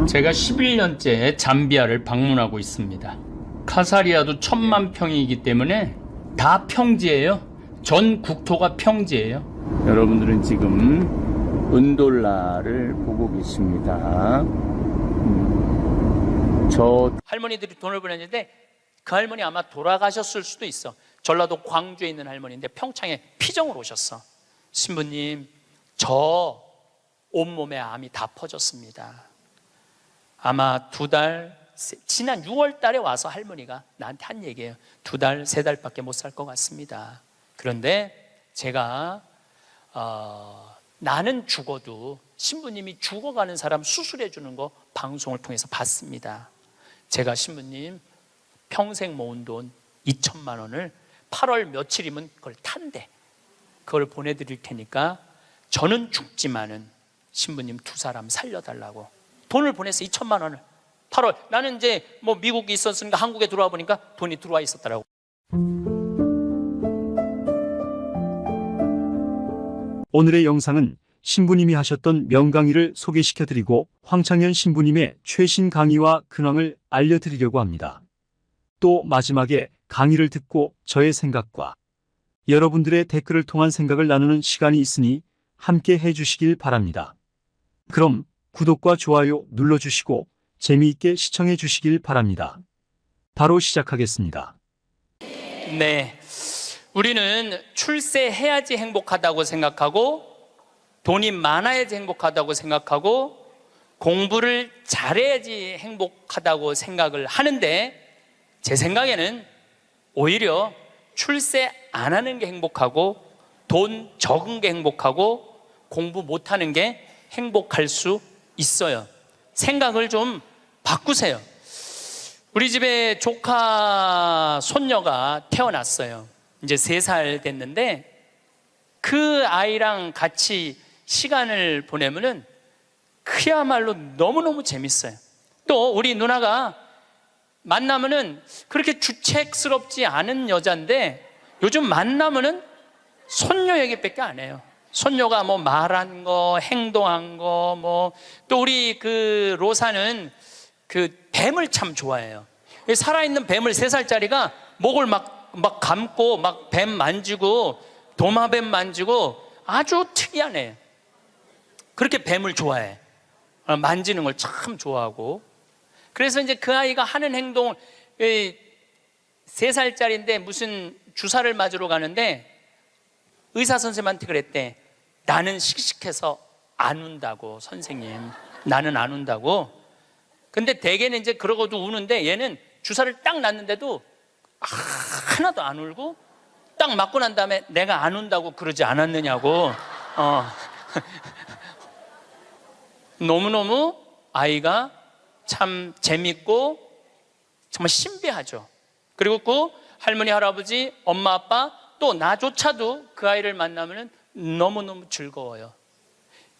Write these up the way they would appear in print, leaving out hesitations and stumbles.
제가 11년째 잠비아를 방문하고 있습니다. 카사리아도 1000만 평이기 때문에 다 평지예요. 전 국토가 평지예요. 여러분들은 지금 은돌라를 보고 계십니다. 저 할머니들이 돈을 보냈는데 그 할머니 아마 돌아가셨을 수도 있어. 전라도 광주에 있는 할머니인데 평창에 피정을 오셨어. 신부님, 저 온몸에 암이 다 퍼졌습니다. 아마 2달, 지난 6월 달에 와서 할머니가 나한테 한 얘기예요. 2달, 3달밖에 못 살 것 같습니다. 그런데 제가 나는 죽어도 신부님이 죽어가는 사람 수술해 주는 거 방송을 통해서 봤습니다. 제가 신부님 평생 모은 돈 2천만 원을 8월 며칠이면 그걸 탄대. 그걸 보내드릴 테니까 저는 죽지만은 신부님 2사람 살려달라고 돈을 보냈어. 2천만 원을 8월. 나는 이제 뭐 미국에 있었으니까 한국에 들어와 보니까 돈이 들어와 있었더라고. 오늘의 영상은 신부님이 하셨던 명강의를 소개시켜드리고 황창현 신부님의 최신 강의와 근황을 알려드리려고 합니다. 또 마지막에 강의를 듣고 저의 생각과 여러분들의 댓글을 통한 생각을 나누는 시간이 있으니 함께 해주시길 바랍니다. 그럼 구독과 좋아요 눌러주시고 재미있게 시청해 주시길 바랍니다. 바로 시작하겠습니다. 네, 우리는 출세해야지 행복하다고 생각하고 돈이 많아야지 행복하다고 생각하고 공부를 잘해야지 행복하다고 생각을 하는데 제 생각에는 오히려 출세 안 하는 게 행복하고 돈 적은 게 행복하고 공부 못하는 게 행복할 수 있어요. 생각을 좀 바꾸세요. 우리 집에 조카 손녀가 태어났어요. 이제 3살 됐는데 그 아이랑 같이 시간을 보내면은 그야말로 너무너무 재밌어요. 또 우리 누나가 만나면은 그렇게 주책스럽지 않은 여잔데 요즘 만나면은 손녀 얘기밖에 안 해요. 손녀가 뭐 말한 거, 행동한 거, 뭐 또 우리 그 로사는 그 뱀을 참 좋아해요. 살아있는 뱀을 3살짜리가 목을 막 감고 막 뱀 만지고 도마뱀 만지고 아주 특이한 애. 그렇게 뱀을 좋아해. 만지는 걸 참 좋아하고. 그래서 이제 그 아이가 하는 행동을 3살짜리인데 무슨 주사를 맞으러 가는데 의사 선생님한테 그랬대. 나는 씩씩해서 안 운다고, 선생님. 나는 안 운다고. 근데 대개는 이제 그러고도 우는데 얘는 주사를 딱 놨는데도 하나도 안 울고 딱 맞고 난 다음에 내가 안 운다고 그러지 않았느냐고. 너무너무 아이가 참 재밌고 정말 신비하죠. 그리고 그 할머니, 할아버지, 엄마, 아빠 또 나조차도 그 아이를 만나면 너무너무 즐거워요.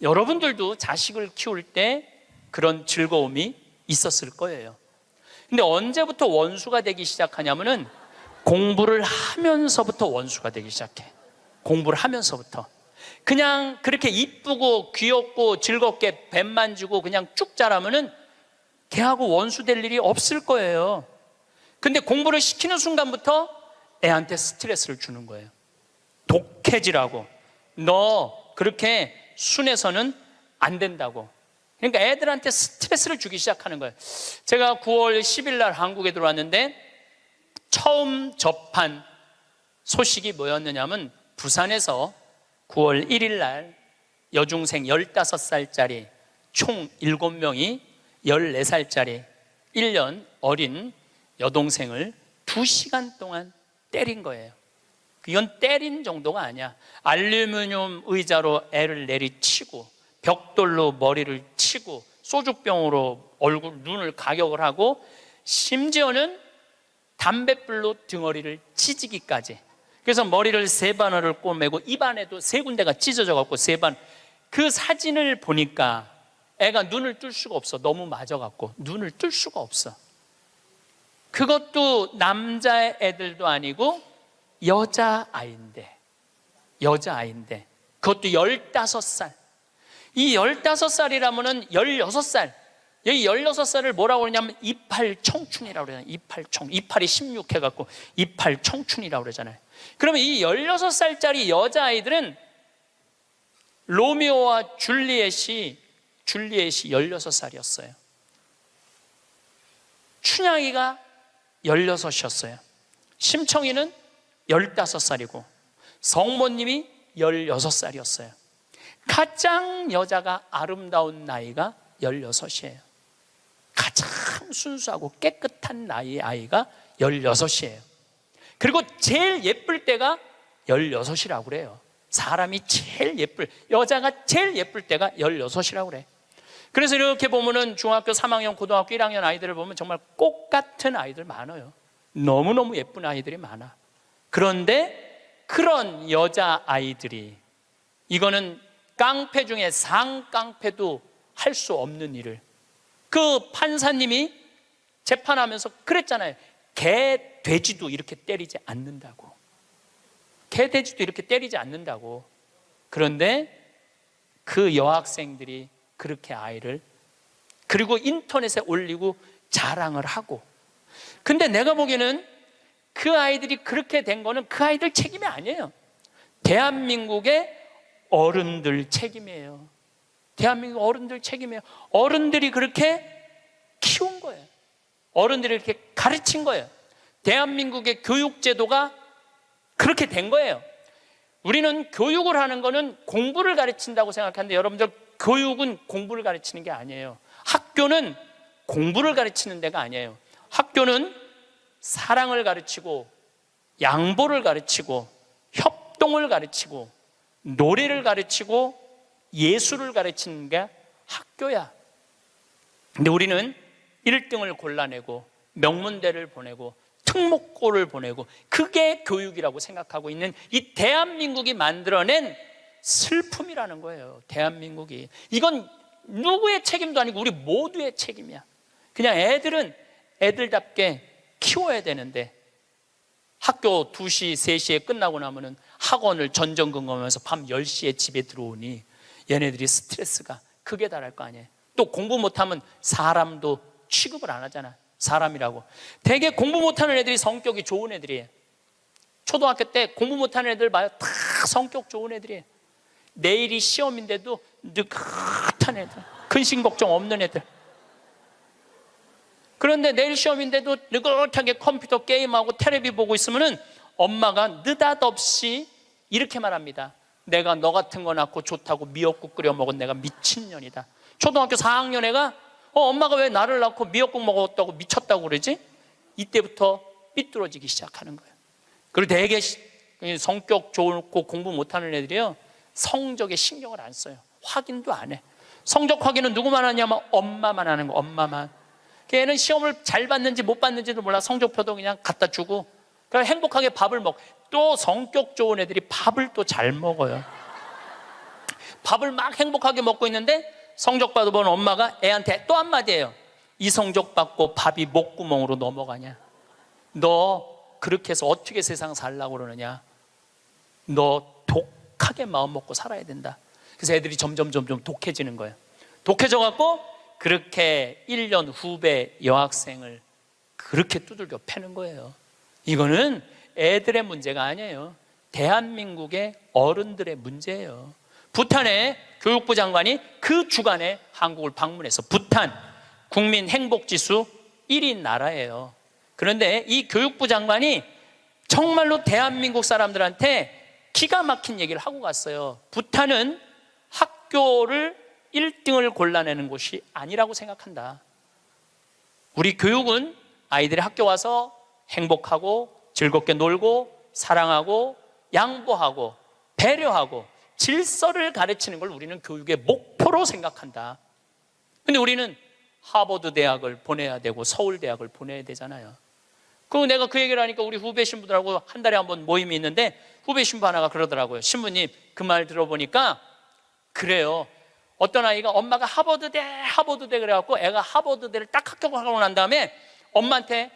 여러분들도 자식을 키울 때 그런 즐거움이 있었을 거예요. 근데 언제부터 원수가 되기 시작하냐면은 공부를 하면서부터 원수가 되기 시작해. 공부를 하면서부터. 그냥 그렇게 이쁘고 귀엽고 즐겁게 뱀 만지고 그냥 쭉 자라면은 걔하고 원수 될 일이 없을 거예요. 근데 공부를 시키는 순간부터 애한테 스트레스를 주는 거예요. 독해지라고. 너 그렇게 순해서는 안 된다고. 그러니까 애들한테 스트레스를 주기 시작하는 거예요. 제가 9월 10일 날 한국에 들어왔는데 처음 접한 소식이 뭐였느냐면 부산에서 9월 1일 날 여중생 15살짜리 총 7명이 14살짜리 1년 어린 여동생을 2시간 동안 때린 거예요. 이건 때린 정도가 아니야. 알루미늄 의자로 애를 내리치고 벽돌로 머리를 치고 소주병으로 얼굴, 눈을 가격을 하고 심지어는 담뱃불로 등어리를 찢기까지. 그래서 머리를 3바늘을 꼬매고 입안에도 3군데가 찢어져 갖고 3번. 그 사진을 보니까 애가 눈을 뜰 수가 없어. 너무 맞아갖고 눈을 뜰 수가 없어. 그것도 남자애들도 아니고 여자아이인데 그것도 15살. 이 15살이라면은 16살 여기 16살을 뭐라고 그러냐면 이팔 청춘이라고 그러잖아요. 이팔 청, 이팔이 16 해갖고 이팔 청춘이라고 그러잖아요. 그러면 이 16살짜리 여자아이들은 로미오와 줄리엣이 16살이었어요. 춘향이가 16이었어요. 심청이는 15살이고 성모님이 16살이었어요. 가장 여자가 아름다운 나이가 16이에요. 가장 순수하고 깨끗한 나이의 아이가 16이에요. 그리고 제일 예쁠 때가 16이라고 그래요. 사람이 제일 여자가 제일 예쁠 때가 16이라고 그래. 그래서 이렇게 보면은 중학교 3학년, 고등학교 1학년 아이들을 보면 정말 꽃 같은 아이들 많아요. 너무너무 예쁜 아이들이 많아. 그런데 그런 여자 아이들이, 이거는 깡패 중에 상깡패도 할 수 없는 일을, 그 판사님이 재판하면서 그랬잖아요. 개, 돼지도 이렇게 때리지 않는다고. 개, 돼지도 이렇게 때리지 않는다고. 그런데 그 여학생들이 그렇게 아이를, 그리고 인터넷에 올리고 자랑을 하고. 근데 내가 보기에는 그 아이들이 그렇게 된 거는 그 아이들 책임이 아니에요. 대한민국의 어른들 책임이에요. 대한민국 어른들 책임이에요. 어른들이 그렇게 키운 거예요. 어른들이 이렇게 가르친 거예요. 대한민국의 교육제도가 그렇게 된 거예요. 우리는 교육을 하는 거는 공부를 가르친다고 생각하는데, 여러분들, 교육은 공부를 가르치는 게 아니에요. 학교는 공부를 가르치는 데가 아니에요. 학교는 사랑을 가르치고, 양보를 가르치고, 협동을 가르치고, 노래를 가르치고, 예술을 가르치는 게 학교야. 근데 우리는 1등을 골라내고 명문대를 보내고 특목고를 보내고 그게 교육이라고 생각하고 있는 이 대한민국이 만들어낸 슬픔이라는 거예요. 대한민국이. 이건 누구의 책임도 아니고 우리 모두의 책임이야. 그냥 애들은 애들답게 키워야 되는데, 학교 2시, 3시에 끝나고 나면은 학원을 전전긍긍하면서 밤 10시에 집에 들어오니 얘네들이 스트레스가 극에 달할 거 아니에요. 또 공부 못하면 사람도 취급을 안 하잖아. 사람이라고. 되게 공부 못하는 애들이 성격이 좋은 애들이에요. 초등학교 때 공부 못하는 애들 봐요. 다 성격 좋은 애들이에요. 내일이 시험인데도 느긋한 애들, 근심 걱정 없는 애들. 그런데 내일 시험인데도 느긋하게 컴퓨터 게임하고 텔레비 보고 있으면은 엄마가 느닷없이 이렇게 말합니다. 내가 너 같은 거 낳고 좋다고 미역국 끓여 먹은 내가 미친년이다. 초등학교 4학년 애가 엄마가 왜 나를 낳고 미역국 먹었다고 미쳤다고 그러지? 이때부터 삐뚤어지기 시작하는 거예요. 그리고 되게 성격 좋고 공부 못하는 애들이요, 성적에 신경을 안 써요. 확인도 안 해. 성적 확인은 누구만 하냐면 엄마만 하는 거. 엄마만. 걔는 시험을 잘 봤는지 못 봤는지도 몰라. 성적표도 그냥 갖다 주고 그냥 행복하게 밥을 먹고. 또 성격 좋은 애들이 밥을 또 잘 먹어요. 밥을 막 행복하게 먹고 있는데 성적 받아보는 엄마가 애한테 또 한마디예요. 이 성적 받고 밥이 목구멍으로 넘어가냐? 너 그렇게 해서 어떻게 세상 살라고 그러느냐? 너 독하게 마음 먹고 살아야 된다. 그래서 애들이 점점 독해지는 거예요. 독해져 갖고 그렇게 1년 후배 여학생을 그렇게 두들겨 패는 거예요. 이거는 애들의 문제가 아니에요. 대한민국의 어른들의 문제예요. 부탄의 교육부 장관이 그 주간에 한국을 방문해서, 부탄 국민 행복지수 1위 나라예요. 그런데 이 교육부 장관이 정말로 대한민국 사람들한테 기가 막힌 얘기를 하고 갔어요. 부탄은 학교를 1등을 골라내는 곳이 아니라고 생각한다. 우리 교육은 아이들이 학교 와서 행복하고 즐겁게 놀고 사랑하고 양보하고 배려하고 질서를 가르치는 걸 우리는 교육의 목표로 생각한다. 근데 우리는 하버드 대학을 보내야 되고 서울대학을 보내야 되잖아요. 내가 그 얘기를 하니까 우리 후배 신부들하고 한 달에 한 번 모임이 있는데 후배 신부 하나가 그러더라고요. 신부님, 그 말 들어보니까 그래요. 어떤 아이가 엄마가 하버드대 그래갖고 애가 하버드대를 딱 합격하고 난 다음에 엄마한테,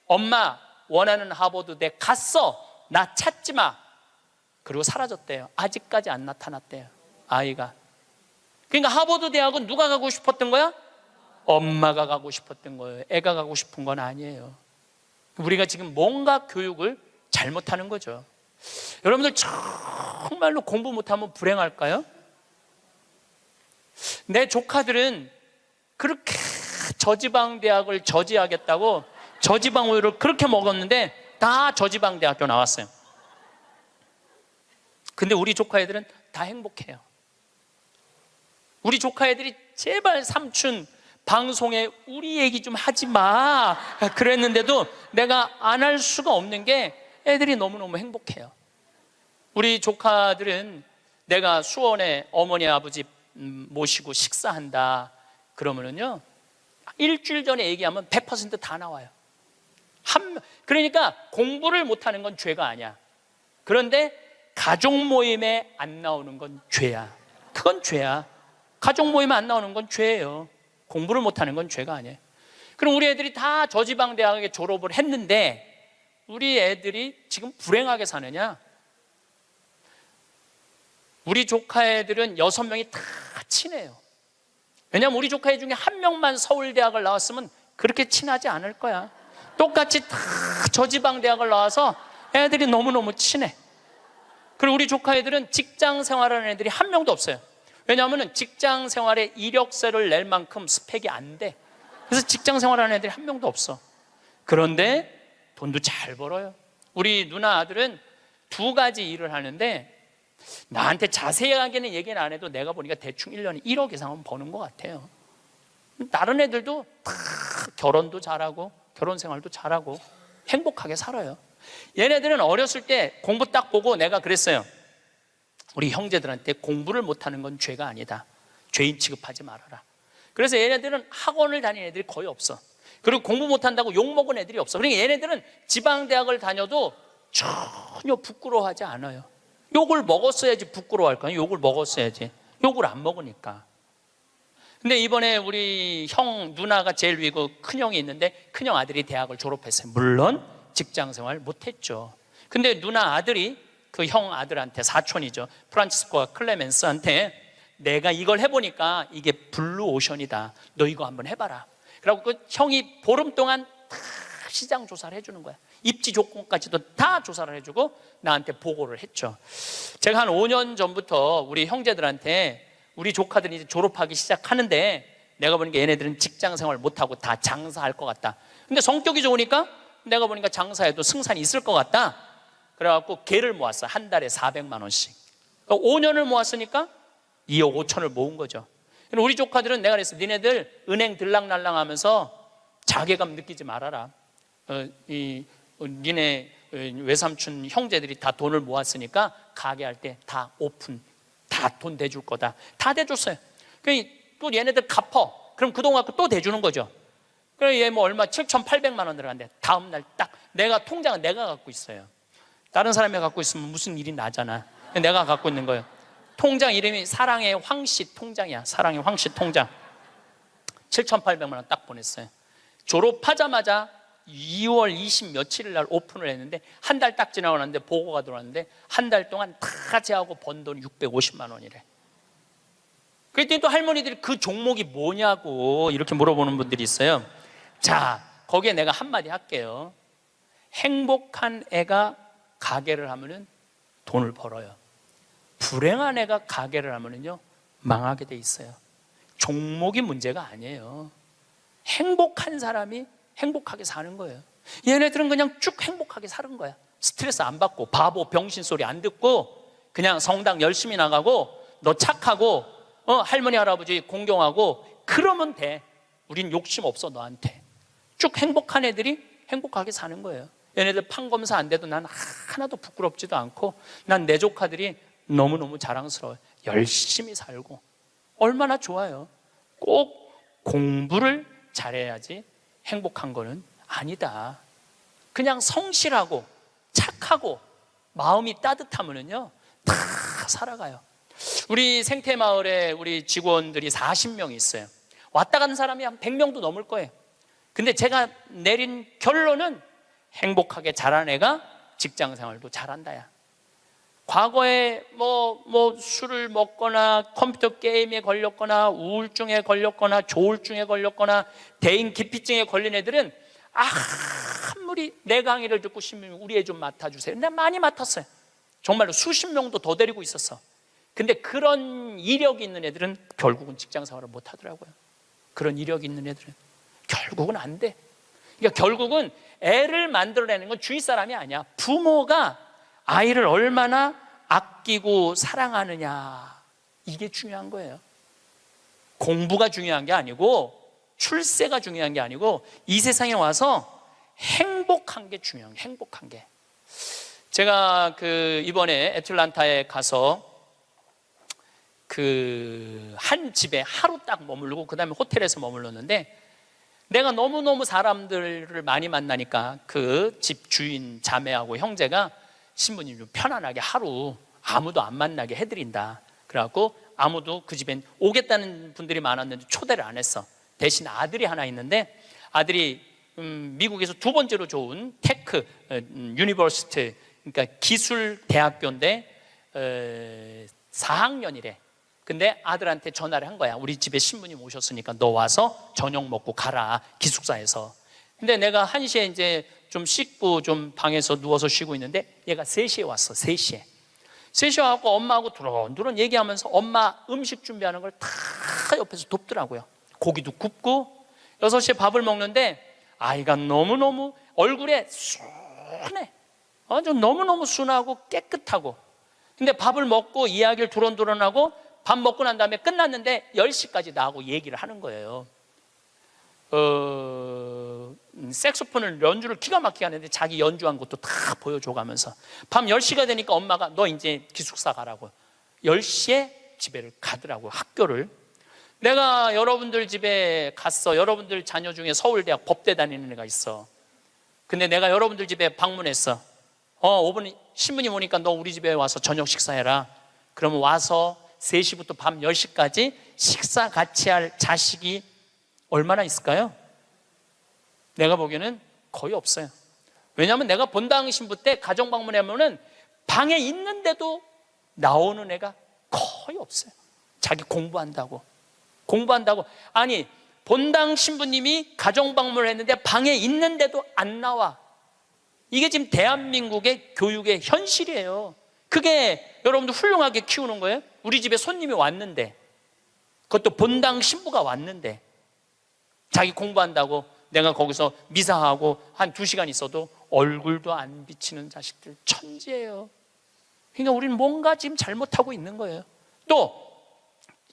엄마 원하는 하버드대 갔어, 나 찾지 마. 그리고 사라졌대요. 아직까지 안 나타났대요, 아이가. 그러니까 하버드 대학은 누가 가고 싶었던 거야? 엄마가 가고 싶었던 거예요. 애가 가고 싶은 건 아니에요. 우리가 지금 뭔가 교육을 잘못하는 거죠. 여러분들 정말로 공부 못하면 불행할까요? 내 조카들은 그렇게 저지방 대학을 저지하겠다고 저지방 우유를 그렇게 먹었는데 다 저지방 대학교 나왔어요. 근데 우리 조카 애들은 다 행복해요. 우리 조카 애들이 제발 삼촌 방송에 우리 얘기 좀 하지 마 그랬는데도 내가 안 할 수가 없는 게 애들이 너무너무 행복해요. 우리 조카들은 내가 수원에 어머니 아버지 모시고 식사한다 그러면은요 일주일 전에 얘기하면 100% 나와요. 그러니까 공부를 못하는 건 죄가 아니야. 그런데 가족 모임에 안 나오는 건 죄야. 그건 죄야. 가족 모임에 안 나오는 건 죄예요. 공부를 못하는 건 죄가 아니에요. 그럼 우리 애들이 다 저지방 대학에 졸업을 했는데 우리 애들이 지금 불행하게 사느냐? 우리 조카 애들은 6명이 다 친해요. 왜냐하면 우리 조카 애 중에 한 명만 서울대학을 나왔으면 그렇게 친하지 않을 거야. 똑같이 다 저지방 대학을 나와서 애들이 너무너무 친해. 그리고 우리 조카 애들은 직장 생활하는 애들이 한 명도 없어요. 왜냐하면 직장 생활에 이력서를 낼 만큼 스펙이 안 돼. 그래서 직장 생활하는 애들이 한 명도 없어. 그런데 돈도 잘 벌어요. 우리 누나 아들은 2가지 일을 하는데 나한테 자세하게는 얘기는 안 해도 내가 보니까 대충 1년에 1억 이상은 버는 것 같아요. 다른 애들도 다 결혼도 잘하고 결혼 생활도 잘하고 행복하게 살아요. 얘네들은 어렸을 때 공부 딱 보고 내가 그랬어요. 우리 형제들한테 공부를 못하는 건 죄가 아니다. 죄인 취급하지 말아라. 그래서 얘네들은 학원을 다니는 애들이 거의 없어. 그리고 공부 못한다고 욕먹은 애들이 없어. 그러니까 얘네들은 지방대학을 다녀도 전혀 부끄러워하지 않아요. 욕을 먹었어야지 부끄러워할까요? 욕을 먹었어야지. 욕을 안 먹으니까. 근데 이번에 우리 형 누나가 제일 위고 큰형이 있는데 큰형 아들이 대학을 졸업했어요. 물론 직장생활 못했죠. 근데 누나 아들이 그 형 아들한테 사촌이죠. 프란치스코와 클레멘스한테 내가 이걸 해보니까 이게 블루오션이다. 너 이거 한번 해봐라. 그래갖고 그 형이 보름 동안 다 시장 조사를 해주는 거야. 입지 조건까지도 다 조사를 해주고 나한테 보고를 했죠. 제가 한 5년 전부터 우리 형제들한테 우리 조카들이 이제 졸업하기 시작하는데 내가 보니까 얘네들은 직장 생활 못하고 다 장사할 것 같다. 근데 성격이 좋으니까 내가 보니까 장사해도 승산이 있을 것 같다. 그래갖고 개를 모았어. 한 달에 400만 원씩. 5년을 모았으니까 2억 5천을 모은 거죠. 우리 조카들은 내가 그랬어. 니네들 은행 들락날락 하면서 자괴감 느끼지 말아라. 니네 외삼촌 형제들이 다 돈을 모았으니까 가게 할 때 다 오픈, 다 돈 대줄 거다. 다 대줬어요. 또 얘네들 갚어. 그럼 그동안 또 대주는 거죠. 그래 얘 뭐 얼마 7,800만 원 들어간대. 다음 날 딱 내가 통장은 내가 갖고 있어요. 다른 사람이 갖고 있으면 무슨 일이 나잖아. 내가 갖고 있는 거예요. 통장 이름이 사랑의 황씨 통장이야. 사랑의 황씨 통장. 7,800만 원 딱 보냈어요. 졸업하자마자 2월 20 며칠일 날 오픈을 했는데 한 달 딱 지나고 났는데 보고가 들어왔는데 한 달 동안 다 제하고 번 돈이 650만 원이래. 그랬더니 또 할머니들이 그 종목이 뭐냐고 이렇게 물어보는 분들이 있어요. 자, 거기에 내가 한마디 할게요. 행복한 애가 가게를 하면은 돈을 벌어요. 불행한 애가 가게를 하면은요 망하게 돼 있어요. 종목이 문제가 아니에요. 행복한 사람이 행복하게 사는 거예요. 얘네들은 그냥 쭉 행복하게 사는 거야. 스트레스 안 받고 바보 병신 소리 안 듣고 그냥 성당 열심히 나가고 너 착하고 할머니 할아버지 공경하고 그러면 돼. 우린 욕심 없어 너한테. 쭉 행복한 애들이 행복하게 사는 거예요. 얘네들 판검사 안 돼도 난 하나도 부끄럽지도 않고 난 내 조카들이 너무너무 자랑스러워요. 열심히 살고 얼마나 좋아요. 꼭 공부를 잘해야지 행복한 거는 아니다. 그냥 성실하고 착하고 마음이 따뜻하면은요 다 살아가요. 우리 생태마을에 우리 직원들이 40명이 있어요. 왔다 가는 사람이 한 100명도 넘을 거예요. 근데 제가 내린 결론은 행복하게 자란 애가 직장 생활도 잘한다야. 과거에 술을 먹거나 컴퓨터 게임에 걸렸거나 우울증에 걸렸거나 조울증에 걸렸거나 대인 기피증에 걸린 애들은 아무리 내 강의를 듣고 싶으면 우리 애 좀 맡아주세요. 내가 많이 맡았어요. 정말로 수십 명도 더 데리고 있었어. 근데 그런 이력이 있는 애들은 결국은 직장생활을 못 하더라고요. 그런 이력이 있는 애들은 결국은 안 돼. 그러니까 결국은 애를 만들어내는 건 주위 사람이 아니야. 부모가 아이를 얼마나 아끼고 사랑하느냐, 이게 중요한 거예요. 공부가 중요한 게 아니고 출세가 중요한 게 아니고 이 세상에 와서 행복한 게 중요한 게, 행복한 게. 제가 이번에 애틀란타에 가서 한 집에 하루 딱 머무르고 그 다음에 호텔에서 머물렀는데, 내가 너무너무 사람들을 많이 만나니까 그 집 주인 자매하고 형제가 신부님 좀 편안하게 하루 아무도 안 만나게 해드린다. 그래갖고 아무도 그 집엔 오겠다는 분들이 많았는데 초대를 안 했어. 대신 아들이 하나 있는데, 아들이 미국에서 두 번째로 좋은 테크 유니버시티, 그러니까 기술 대학교인데 4학년이래. 근데 아들한테 전화를 한 거야. 우리 집에 신부님 오셨으니까 너 와서 저녁 먹고 가라, 기숙사에서. 근데 내가 1시에 이제 좀 씻고 좀 방에서 누워서 쉬고 있는데 얘가 3시에 왔어. 3시에 와서 엄마하고 두런두런 얘기하면서 엄마 음식 준비하는 걸 다 옆에서 돕더라고요. 고기도 굽고. 6시에 밥을 먹는데 아이가 너무너무 얼굴에 순해. 아주 너무너무 순하고 깨끗하고. 근데 밥을 먹고 이야기를 두런두런하고 밥 먹고 난 다음에 끝났는데 10시까지 나하고 얘기를 하는 거예요. 색소폰을 연주를 기가 막히게 하는데 자기 연주한 것도 다 보여줘가면서 밤 10시가 되니까 엄마가 너 이제 기숙사 가라고 10시에 집에를 가더라고요. 학교를. 내가 여러분들 집에 갔어. 여러분들 자녀 중에 서울대학 법대 다니는 애가 있어. 근데 내가 여러분들 집에 방문했어. 5분 신부님 오니까 너 우리 집에 와서 저녁 식사해라. 그러면 와서 3시부터 밤 10시까지 식사 같이 할 자식이 얼마나 있을까요? 내가 보기에는 거의 없어요. 왜냐하면 내가 본당 신부 때 가정 방문하면은 방에 있는데도 나오는 애가 거의 없어요. 자기 공부한다고. 아니, 본당 신부님이 가정 방문을 했는데 방에 있는데도 안 나와. 이게 지금 대한민국의 교육의 현실이에요. 그게 여러분들 훌륭하게 키우는 거예요? 우리 집에 손님이 왔는데, 그것도 본당 신부가 왔는데 자기 공부한다고 내가 거기서 미사하고 한 2시간 있어도 얼굴도 안 비치는 자식들 천지예요. 그러니까 우리는 뭔가 지금 잘못하고 있는 거예요. 또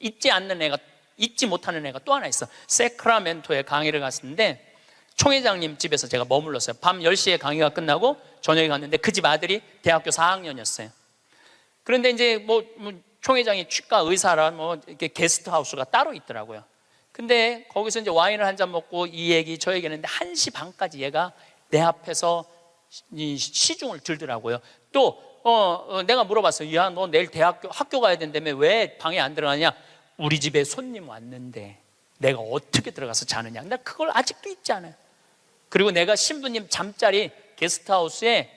잊지 못하는 애가 또 하나 있어. 세크라멘토에 강의를 갔는데 총회장님 집에서 제가 머물렀어요. 밤 10시에 강의가 끝나고 저녁에 갔는데 그 집 아들이 대학교 4학년이었어요. 그런데 이제 총회장이 치과 의사라 이렇게 게스트하우스가 따로 있더라고요. 근데 거기서 이제 와인을 한 잔 먹고 이 얘기 저 얘기 했는데 1시 반까지 얘가 내 앞에서 시중을 들더라고요. 또 내가 물어봤어요. 야, 너 내일 학교 가야 된다며 왜 방에 안 들어가냐? 우리 집에 손님 왔는데 내가 어떻게 들어가서 자느냐? 나 그걸 아직도 잊지 않아요. 그리고 내가 신부님 잠자리 게스트하우스에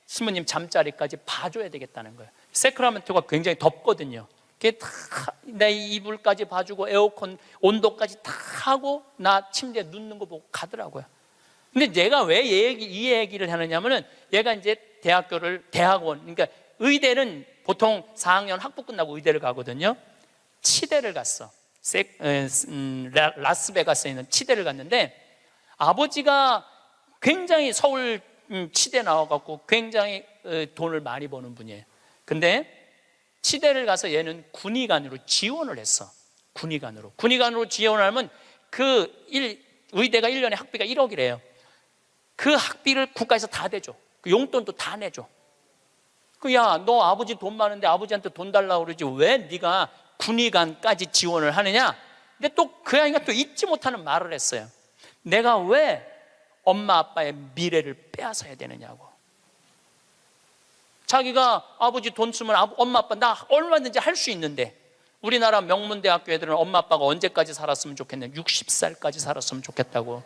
신부님 잠자리까지 봐줘야 되겠다는 거예요. 세크라멘토가 굉장히 덥거든요. 내 이불까지 봐주고 에어컨 온도까지 다 하고 나 침대에 눕는 거 보고 가더라고요. 근데 내가 왜 이 얘기를 하느냐면은 얘가 이제 대학원, 그러니까 의대는 보통 4학년 학부 끝나고 의대를 가거든요. 치대를 갔어. 라스베가스에 있는 치대를 갔는데 아버지가 굉장히 서울 치대 나와갖고 굉장히 돈을 많이 버는 분이에요. 근데 치대를 가서 얘는 군의관으로 지원을 했어. 군의관으로 지원을 하면 의대가 1년에 학비가 1억이래요. 그 학비를 국가에서 다 대줘. 그 용돈도 다 내줘. 야, 너 아버지 돈 많은데 아버지한테 돈 달라고 그러지 왜 네가 군의관까지 지원을 하느냐? 근데 또 그 아이가 또 잊지 못하는 말을 했어요. 내가 왜 엄마 아빠의 미래를 빼앗아야 되느냐고. 자기가 아버지 돈 쓰면 엄마 아빠 나 얼마든지 할 수 있는데, 우리나라 명문대학교 애들은 엄마 아빠가 언제까지 살았으면 좋겠냐? 60살까지 살았으면 좋겠다고.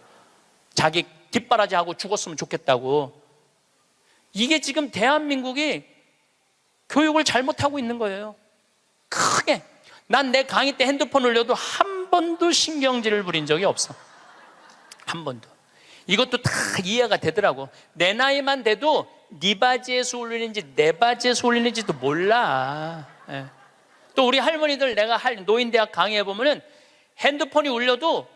자기 뒷바라지하고 죽었으면 좋겠다고. 이게 지금 대한민국이 교육을 잘못하고 있는 거예요. 크게. 난 내 강의 때 핸드폰 올려도 한 번도 신경질을 부린 적이 없어. 한 번도. 이것도 다 이해가 되더라고. 내 나이만 돼도 네 바지에서 울리는지 내 바지에서 울리는지도 몰라. 예. 또 우리 할머니들 내가 노인대학 강의해 보면은 핸드폰이 울려도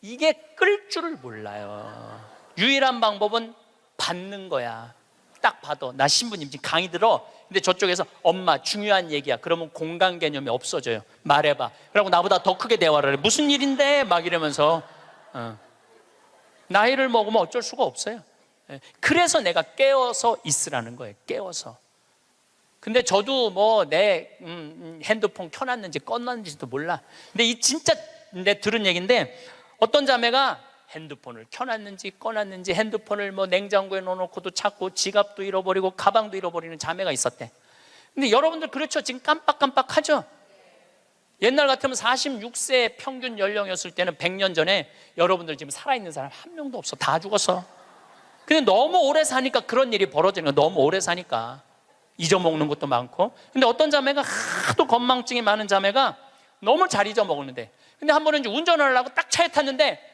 이게 끌 줄을 몰라요. 유일한 방법은 받는 거야. 딱 봐도 나 신부님 지금 강의 들어. 근데 저쪽에서 엄마 중요한 얘기야. 그러면 공간 개념이 없어져요. 말해봐. 그러고 나보다 더 크게 대화를 해. 무슨 일인데? 막 이러면서 나이를 먹으면 어쩔 수가 없어요. 그래서 내가 깨워서 있으라는 거예요. 깨워서. 근데 저도 뭐 내 핸드폰 켜놨는지 꺼놨는지도 몰라. 근데 이 진짜 내 들은 얘기인데 어떤 자매가 핸드폰을 켜놨는지 꺼놨는지 핸드폰을 뭐 냉장고에 넣어놓고도 찾고 지갑도 잃어버리고 가방도 잃어버리는 자매가 있었대. 근데 여러분들 그렇죠? 지금 깜빡깜빡하죠? 옛날 같으면 46세 평균 연령이었을 때는 100년 전에 여러분들 지금 살아있는 사람 한 명도 없어. 다 죽었어. 근데 너무 오래 사니까 그런 일이 벌어지는 거야. 너무 오래 사니까 잊어먹는 것도 많고. 근데 어떤 자매가 하도 건망증이 많은 자매가 너무 잘 잊어먹었는데, 근데 한 번은 이제 운전을 하려고 딱 차에 탔는데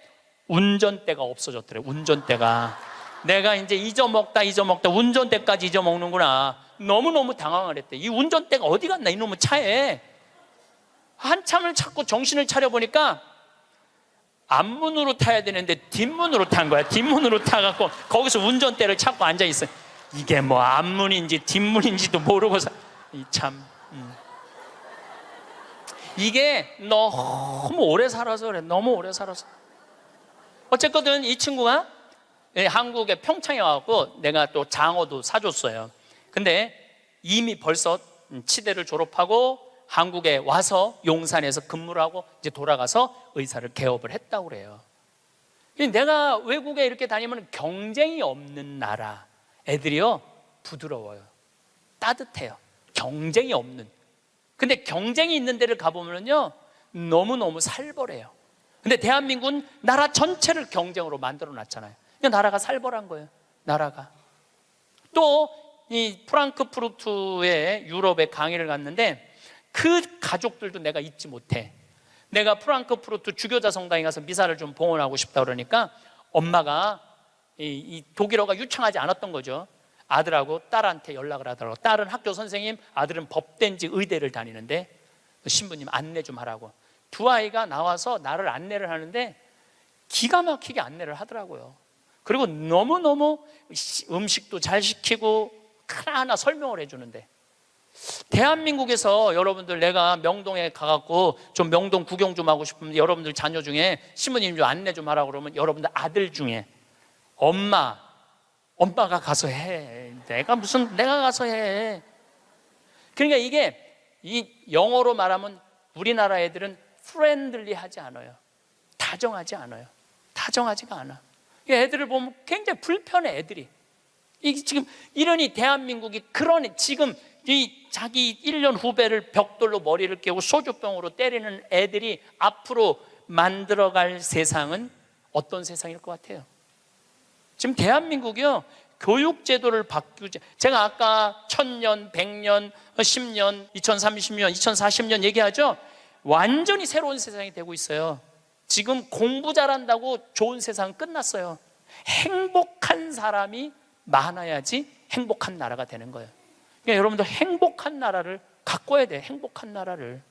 운전대가 없어졌더래. 운전대가. 내가 이제 잊어먹다 운전대까지 잊어먹는구나. 너무너무 당황을 했대. 이 운전대가 어디 갔나 이놈의 차에. 한참을 찾고 정신을 차려보니까 앞문으로 타야 되는데 뒷문으로 탄 거야. 뒷문으로 타갖고 거기서 운전대를 찾고 앉아있어. 이게 뭐 앞문인지 뒷문인지도 모르고서 이게 너무 오래 살아서 그래. 너무 오래 살아서. 어쨌거든 이 친구가 한국의 평창에 와갖고 내가 또 장어도 사줬어요. 근데 이미 벌써 치대를 졸업하고 한국에 와서 용산에서 근무를 하고 이제 돌아가서 의사를 개업을 했다고 그래요. 내가 외국에 이렇게 다니면 경쟁이 없는 나라 애들이요 부드러워요. 따뜻해요. 경쟁이 없는. 근데 경쟁이 있는 데를 가보면요 너무너무 살벌해요. 근데 대한민국은 나라 전체를 경쟁으로 만들어 놨잖아요. 나라가 살벌한 거예요. 나라가. 또 이 프랑크푸르트에 유럽에 강의를 갔는데 그 가족들도 내가 잊지 못해. 내가 프랑크푸르트 주교자 성당에 가서 미사를 좀 봉헌하고 싶다 그러니까 엄마가 이 독일어가 유창하지 않았던 거죠. 아들하고 딸한테 연락을 하더라고. 딸은 학교 선생님, 아들은 법대인지 의대를 다니는데 신부님 안내 좀 하라고. 두 아이가 나와서 나를 안내를 하는데 기가 막히게 안내를 하더라고요. 그리고 너무너무 음식도 잘 시키고 하나하나 설명을 해주는데, 대한민국에서 여러분들 내가 명동에 가갖고 좀 명동 구경 좀 하고 싶으면 여러분들 자녀 중에 신부님 좀 안내 좀 하라고 그러면 여러분들 아들 중에 엄마가 가서 해. 내가 가서 해. 그러니까 이게 이 영어로 말하면 우리나라 애들은 프렌들리하지 않아요. 다정하지 않아요. 다정하지가 않아. 애들을 보면 굉장히 불편해. 애들이 이게 지금 이러니 대한민국이 그러니 지금 이 자기 1년 후배를 벽돌로 머리를 깨고 소주병으로 때리는 애들이 앞으로 만들어갈 세상은 어떤 세상일 것 같아요? 지금 대한민국이요 교육제도를 바꾸지. 제가 아까 1000년, 100년, 10년, 2030년, 2040년 얘기하죠. 완전히 새로운 세상이 되고 있어요. 지금 공부 잘한다고 좋은 세상은 끝났어요. 행복한 사람이 많아야지 행복한 나라가 되는 거예요. 그러니까 여러분들 행복한 나라를 가꿔야 돼. 행복한 나라를.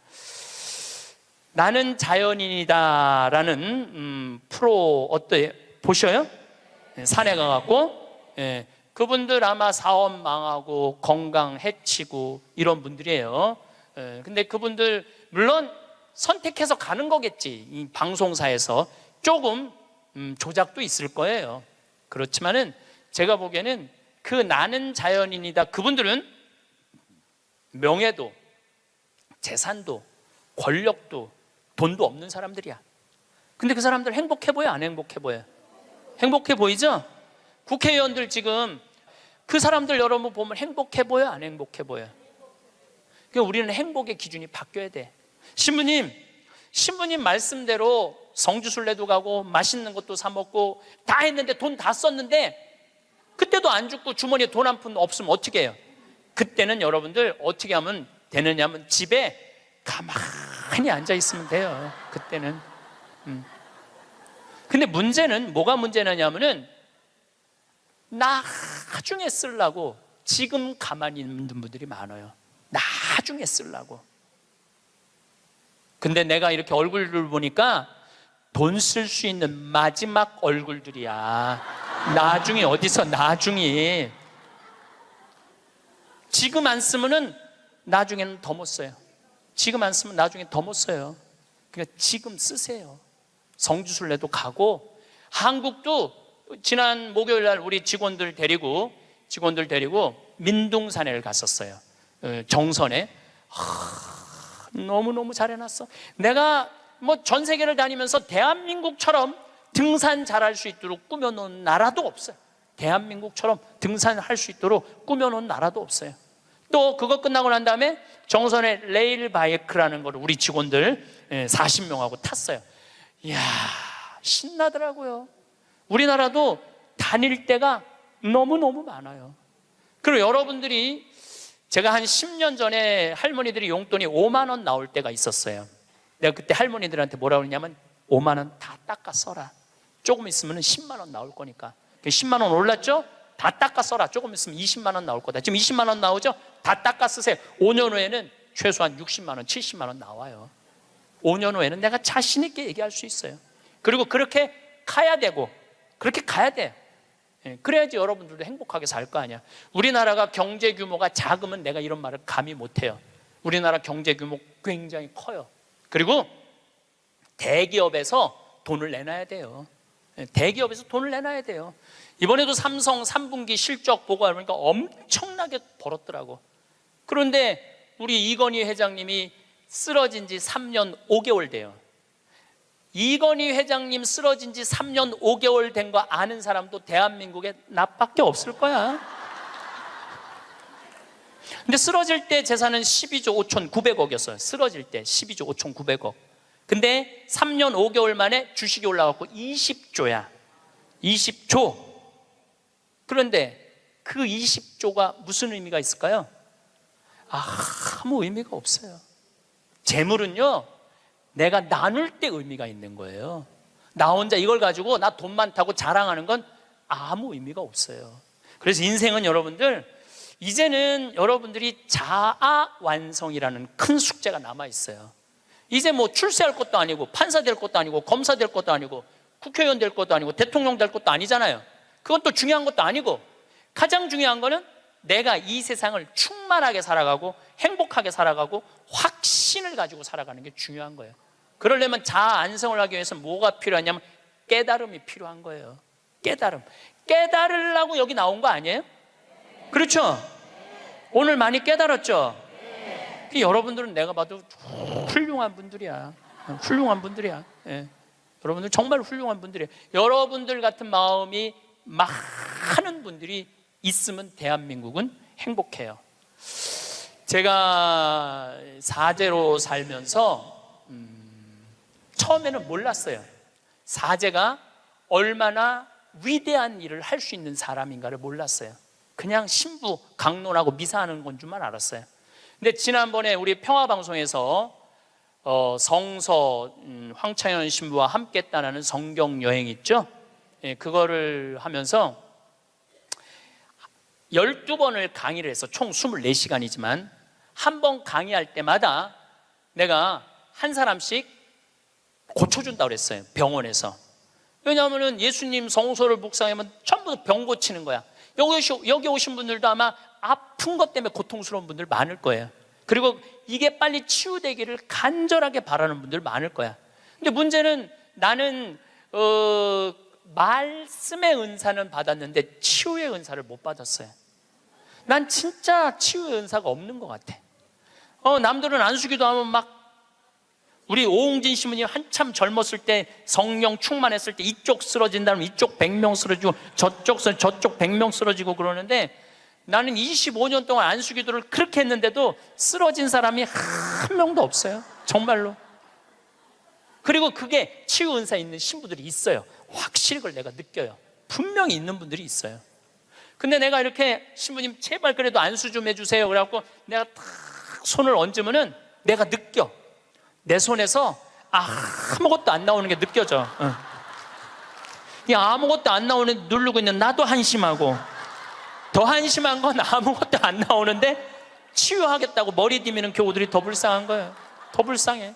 나는 자연인이다 라는 프로 어때요? 보셔요? 산에 가갖고 그분들 아마 사업 망하고 건강 해치고 이런 분들이에요. 근데 그분들 물론 선택해서 가는 거겠지. 이 방송사에서 조금 조작도 있을 거예요. 그렇지만은 제가 보기에는 그 나는 자연인이다 그분들은 명예도 재산도 권력도 돈도 없는 사람들이야. 근데 그 사람들 행복해 보여 안 행복해 보여? 행복해 보이죠? 국회의원들 지금 그 사람들 여러분 보면 행복해 보여 안 행복해 보여? 그러니까 우리는 행복의 기준이 바뀌어야 돼. 신부님 말씀대로 성주순례도 가고 맛있는 것도 사 먹고 다 했는데 돈 다 썼는데 그때도 안 죽고 주머니에 돈 한 푼 없으면 어떻게 해요? 그때는 여러분들 어떻게 하면 되느냐면 집에 가만히 앉아 있으면 돼요. 그때는. 근데 문제는 뭐가 문제냐면은 나중에 쓰려고 지금 가만히 있는 분들이 많아요. 나중에 쓰려고. 근데 내가 이렇게 얼굴을 보니까 돈 쓸 수 있는 마지막 얼굴들이야. 나중에 어디서 나중에. 지금 안 쓰면은 나중에는 더 못 써요. 지금 안 쓰면 나중에 더 못 써요. 그러니까 지금 쓰세요. 성주순례도 가고, 한국도 지난 목요일 날 우리 직원들 데리고 민둥산에를 갔었어요. 정선에. 너무너무 잘 해놨어. 내가 뭐 전 세계를 다니면서 대한민국처럼 등산 잘할 수 있도록 꾸며놓은 나라도 없어요. 대한민국처럼 등산할 수 있도록 꾸며놓은 나라도 없어요. 또 그거 끝나고 난 다음에 정선에 레일 바이크라는 걸 우리 직원들 40명하고 탔어요. 이야, 신나더라고요. 우리나라도 다닐 때가 너무너무 많아요. 그리고 여러분들이, 제가 한 10년 전에 할머니들이 용돈이 5만 원 나올 때가 있었어요. 내가 그때 할머니들한테 뭐라고 그러냐면 5만 원 다 닦아 써라. 조금 있으면 10만 원 나올 거니까. 10만 원 올랐죠? 다 닦아 써라. 조금 있으면 20만 원 나올 거다. 지금 20만 원 나오죠? 다 닦아 쓰세요. 5년 후에는 최소한 60만 원, 70만 원 나와요. 5년 후에는 내가 자신 있게 얘기할 수 있어요. 그리고 그렇게 가야 되고, 그렇게 가야 돼요. 그래야지 여러분들도 행복하게 살 거 아니야. 우리나라가 경제 규모가 작으면 내가 이런 말을 감히 못해요. 우리나라 경제 규모 굉장히 커요. 그리고 대기업에서 돈을 내놔야 돼요. 대기업에서 돈을 내놔야 돼요. 이번에도 삼성 3분기 실적 보고 하니까 엄청나게 벌었더라고. 그런데 우리 이건희 회장님이 쓰러진 지 3년 5개월 돼요. 이건희 회장님 쓰러진 지 3년 5개월 된 거 아는 사람도 대한민국에 나밖에 없을 거야. 근데 쓰러질 때 재산은 12조 5,900억이었어요. 쓰러질 때 12조 5,900억. 근데 3년 5개월 만에 주식이 올라갔고 20조야. 20조. 그런데 그 20조가 무슨 의미가 있을까요? 아무 의미가 없어요. 재물은요, 내가 나눌 때 의미가 있는 거예요. 나 혼자 이걸 가지고 나 돈 많다고 자랑하는 건 아무 의미가 없어요. 그래서 인생은 여러분들, 이제는 여러분들이 자아 완성이라는 큰 숙제가 남아 있어요. 이제 뭐 출세할 것도 아니고, 판사 될 것도 아니고, 검사 될 것도 아니고, 국회의원 될 것도 아니고, 대통령 될 것도 아니잖아요. 그건 또 중요한 것도 아니고, 가장 중요한 거는 내가 이 세상을 충만하게 살아가고 행복하게 살아가고 확신을 가지고 살아가는 게 중요한 거예요. 그러려면 자아 안성을 하기 위해서 뭐가 필요하냐면 깨달음이 필요한 거예요. 깨달으려고 여기 나온 거 아니에요? 그렇죠? 오늘 많이 깨달았죠? 여러분들은 내가 봐도 훌륭한 분들이야. 훌륭한 분들이야. 예. 여러분들 정말 훌륭한 분들이에요. 여러분들 같은 마음이 많은 분들이 있으면 대한민국은 행복해요. 제가 사제로 살면서 처음에는 몰랐어요. 사제가 얼마나 위대한 일을 할 수 있는 사람인가를 몰랐어요. 그냥 신부 강론하고 미사하는 건 줄만 알았어요. 근데 지난번에 우리 평화방송에서 성서 황창현 신부와 함께 따르는 성경 여행 있죠? 예, 그거를 하면서 12번을 강의를 해서 총 24시간이지만 한 번 강의할 때마다 내가 한 사람씩 고쳐준다고 그랬어요. 병원에서. 왜냐하면 예수님 성서를 묵상하면 전부 병 고치는 거야. 여기 오신 분들도 아마 아픈 것 때문에 고통스러운 분들 많을 거예요. 그리고 이게 빨리 치유되기를 간절하게 바라는 분들 많을 거야. 근데 문제는 나는 말씀의 은사는 받았는데 치유의 은사를 못 받았어요. 난 진짜 치유의 은사가 없는 것 같아. 남들은 안수기도 하면 막, 우리 오홍진 신부님 한참 젊었을 때 성령 충만했을 때 이쪽 쓰러진다면 이쪽 100명 쓰러지고 저쪽 100명 쓰러지고 그러는데, 나는 25년 동안 안수기도를 그렇게 했는데도 쓰러진 사람이 한 명도 없어요. 정말로. 그리고 그게 치유 은사 있는 신부들이 있어요. 확실히 그걸 내가 느껴요. 분명히 있는 분들이 있어요. 근데 내가 이렇게 신부님 제발 그래도 안수 좀 해주세요. 그래갖고 내가 탁 손을 얹으면은 내가 느껴. 내 손에서 아무것도 안 나오는 게 느껴져. 이 아무것도 안 나오는 누르고 있는 나도 한심하고, 더 한심한 건 아무것도 안 나오는데 치유하겠다고 머리 디미는 교우들이 더 불쌍한 거예요. 더 불쌍해.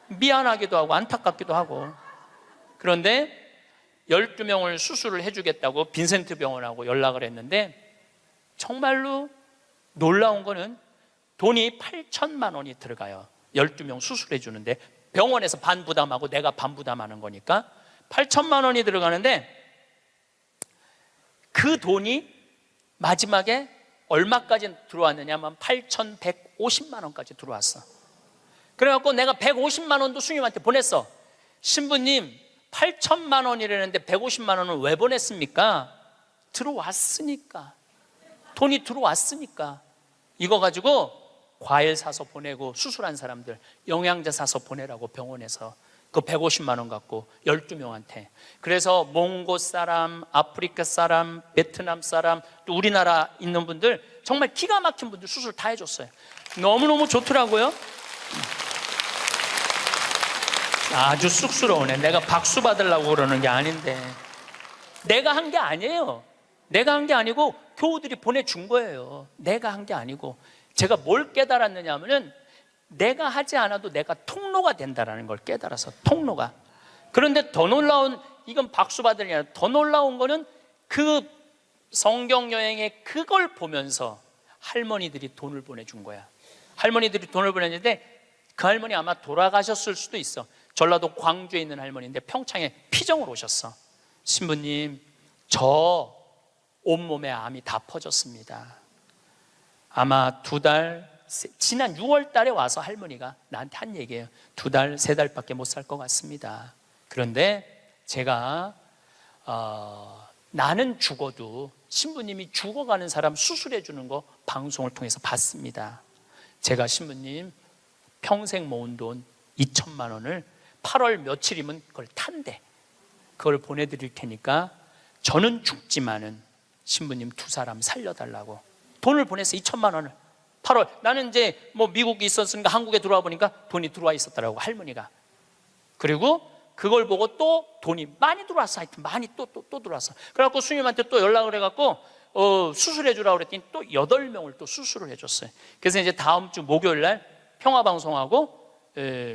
미안하기도 하고 안타깝기도 하고. 그런데 12명을 수술을 해주겠다고 빈센트 병원하고 연락을 했는데 정말로 놀라운 거는 돈이 8천만 원이 들어가요. 12명 수술해 주는데 병원에서 반 부담하고 내가 반 부담하는 거니까 8천만 원이 들어가는데 그 돈이 마지막에 얼마까지 들어왔느냐 하면 8,150만 원까지 들어왔어. 그래갖고 내가 150만 원도 수님한테 보냈어. 신부님 8천만 원이라는데 150만 원은 왜 보냈습니까? 들어왔으니까. 돈이 들어왔으니까. 이거 가지고 과일 사서 보내고, 수술한 사람들 영양제 사서 보내라고 병원에서 그 150만 원 갖고 12명한테. 그래서 몽고 사람, 아프리카 사람, 베트남 사람, 또 우리나라 있는 분들 정말 기가 막힌 분들 수술 다 해줬어요. 너무너무 좋더라고요. 아주 쑥스러우네. 내가 박수 받으려고 그러는 게 아닌데. 내가 한 게 아니에요. 내가 한 게 아니고 교우들이 보내준 거예요. 내가 한 게 아니고. 제가 뭘 깨달았느냐 하면은 내가 하지 않아도 내가 통로가 된다는 걸 깨달아서. 통로가. 그런데 더 놀라운, 이건 박수 받을 게 아니라 더 놀라운 거는 그 성경 여행에 그걸 보면서 할머니들이 돈을 보내준 거야. 할머니들이 돈을 보냈는데 그 할머니 아마 돌아가셨을 수도 있어. 전라도 광주에 있는 할머니인데 평창에 피정을 오셨어. 신부님, 저 온몸에 암이 다 퍼졌습니다. 아마 2달, 지난 6월 달에 와서 할머니가 나한테 한 얘기예요. 2달, 3달밖에 못 살 것 같습니다. 그런데 제가 나는 죽어도 신부님이 죽어가는 사람 수술해 주는 거 방송을 통해서 봤습니다. 제가 신부님 평생 모은 돈 2천만 원을 8월 며칠이면 그걸 탄대. 그걸 보내드릴 테니까 저는 죽지만은 신부님 2사람 살려달라고 돈을 보냈어. 2천만 원을 8월. 나는 이제 뭐 미국에 있었으니까 한국에 들어와 보니까 돈이 들어와 있었더라고, 할머니가. 그리고 그걸 보고 또 돈이 많이 들어왔어. 하여튼 많이 또 들어왔어. 그래갖고 수님한테 또 연락을 해갖고 수술해 주라고 그랬더니 또 8명을 또 수술을 해줬어요. 그래서 이제 다음 주 목요일 날 평화방송하고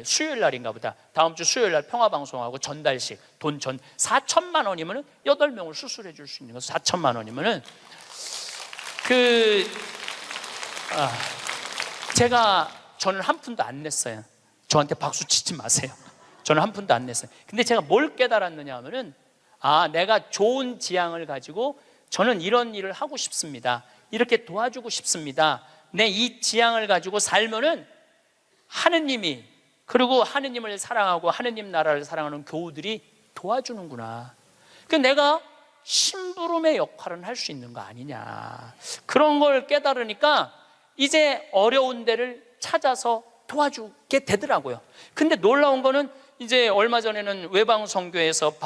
수요일 날인가 보다. 다음 주 수요일 날 평화방송하고 전달식 돈 4천만 원이면은 8명을 수술해 줄 수 있는 거. 4천만 원이면은 저는 한 푼도 안 냈어요. 저한테 박수 치지 마세요. 저는 한 푼도 안 냈어요. 근데 제가 뭘 깨달았느냐 하면은 내가 좋은 지향을 가지고 저는 이런 일을 하고 싶습니다. 이렇게 도와주고 싶습니다. 내 이 지향을 가지고 살면은 하느님이, 그리고 하느님을 사랑하고 하느님 나라를 사랑하는 교우들이 도와주는구나. 그러니까 내가 심부름의 역할은 할 수 있는 거 아니냐. 그런 걸 깨달으니까 이제 어려운 데를 찾아서 도와주게 되더라고요. 근데 놀라운 거는 이제 얼마 전에는 외방선교에서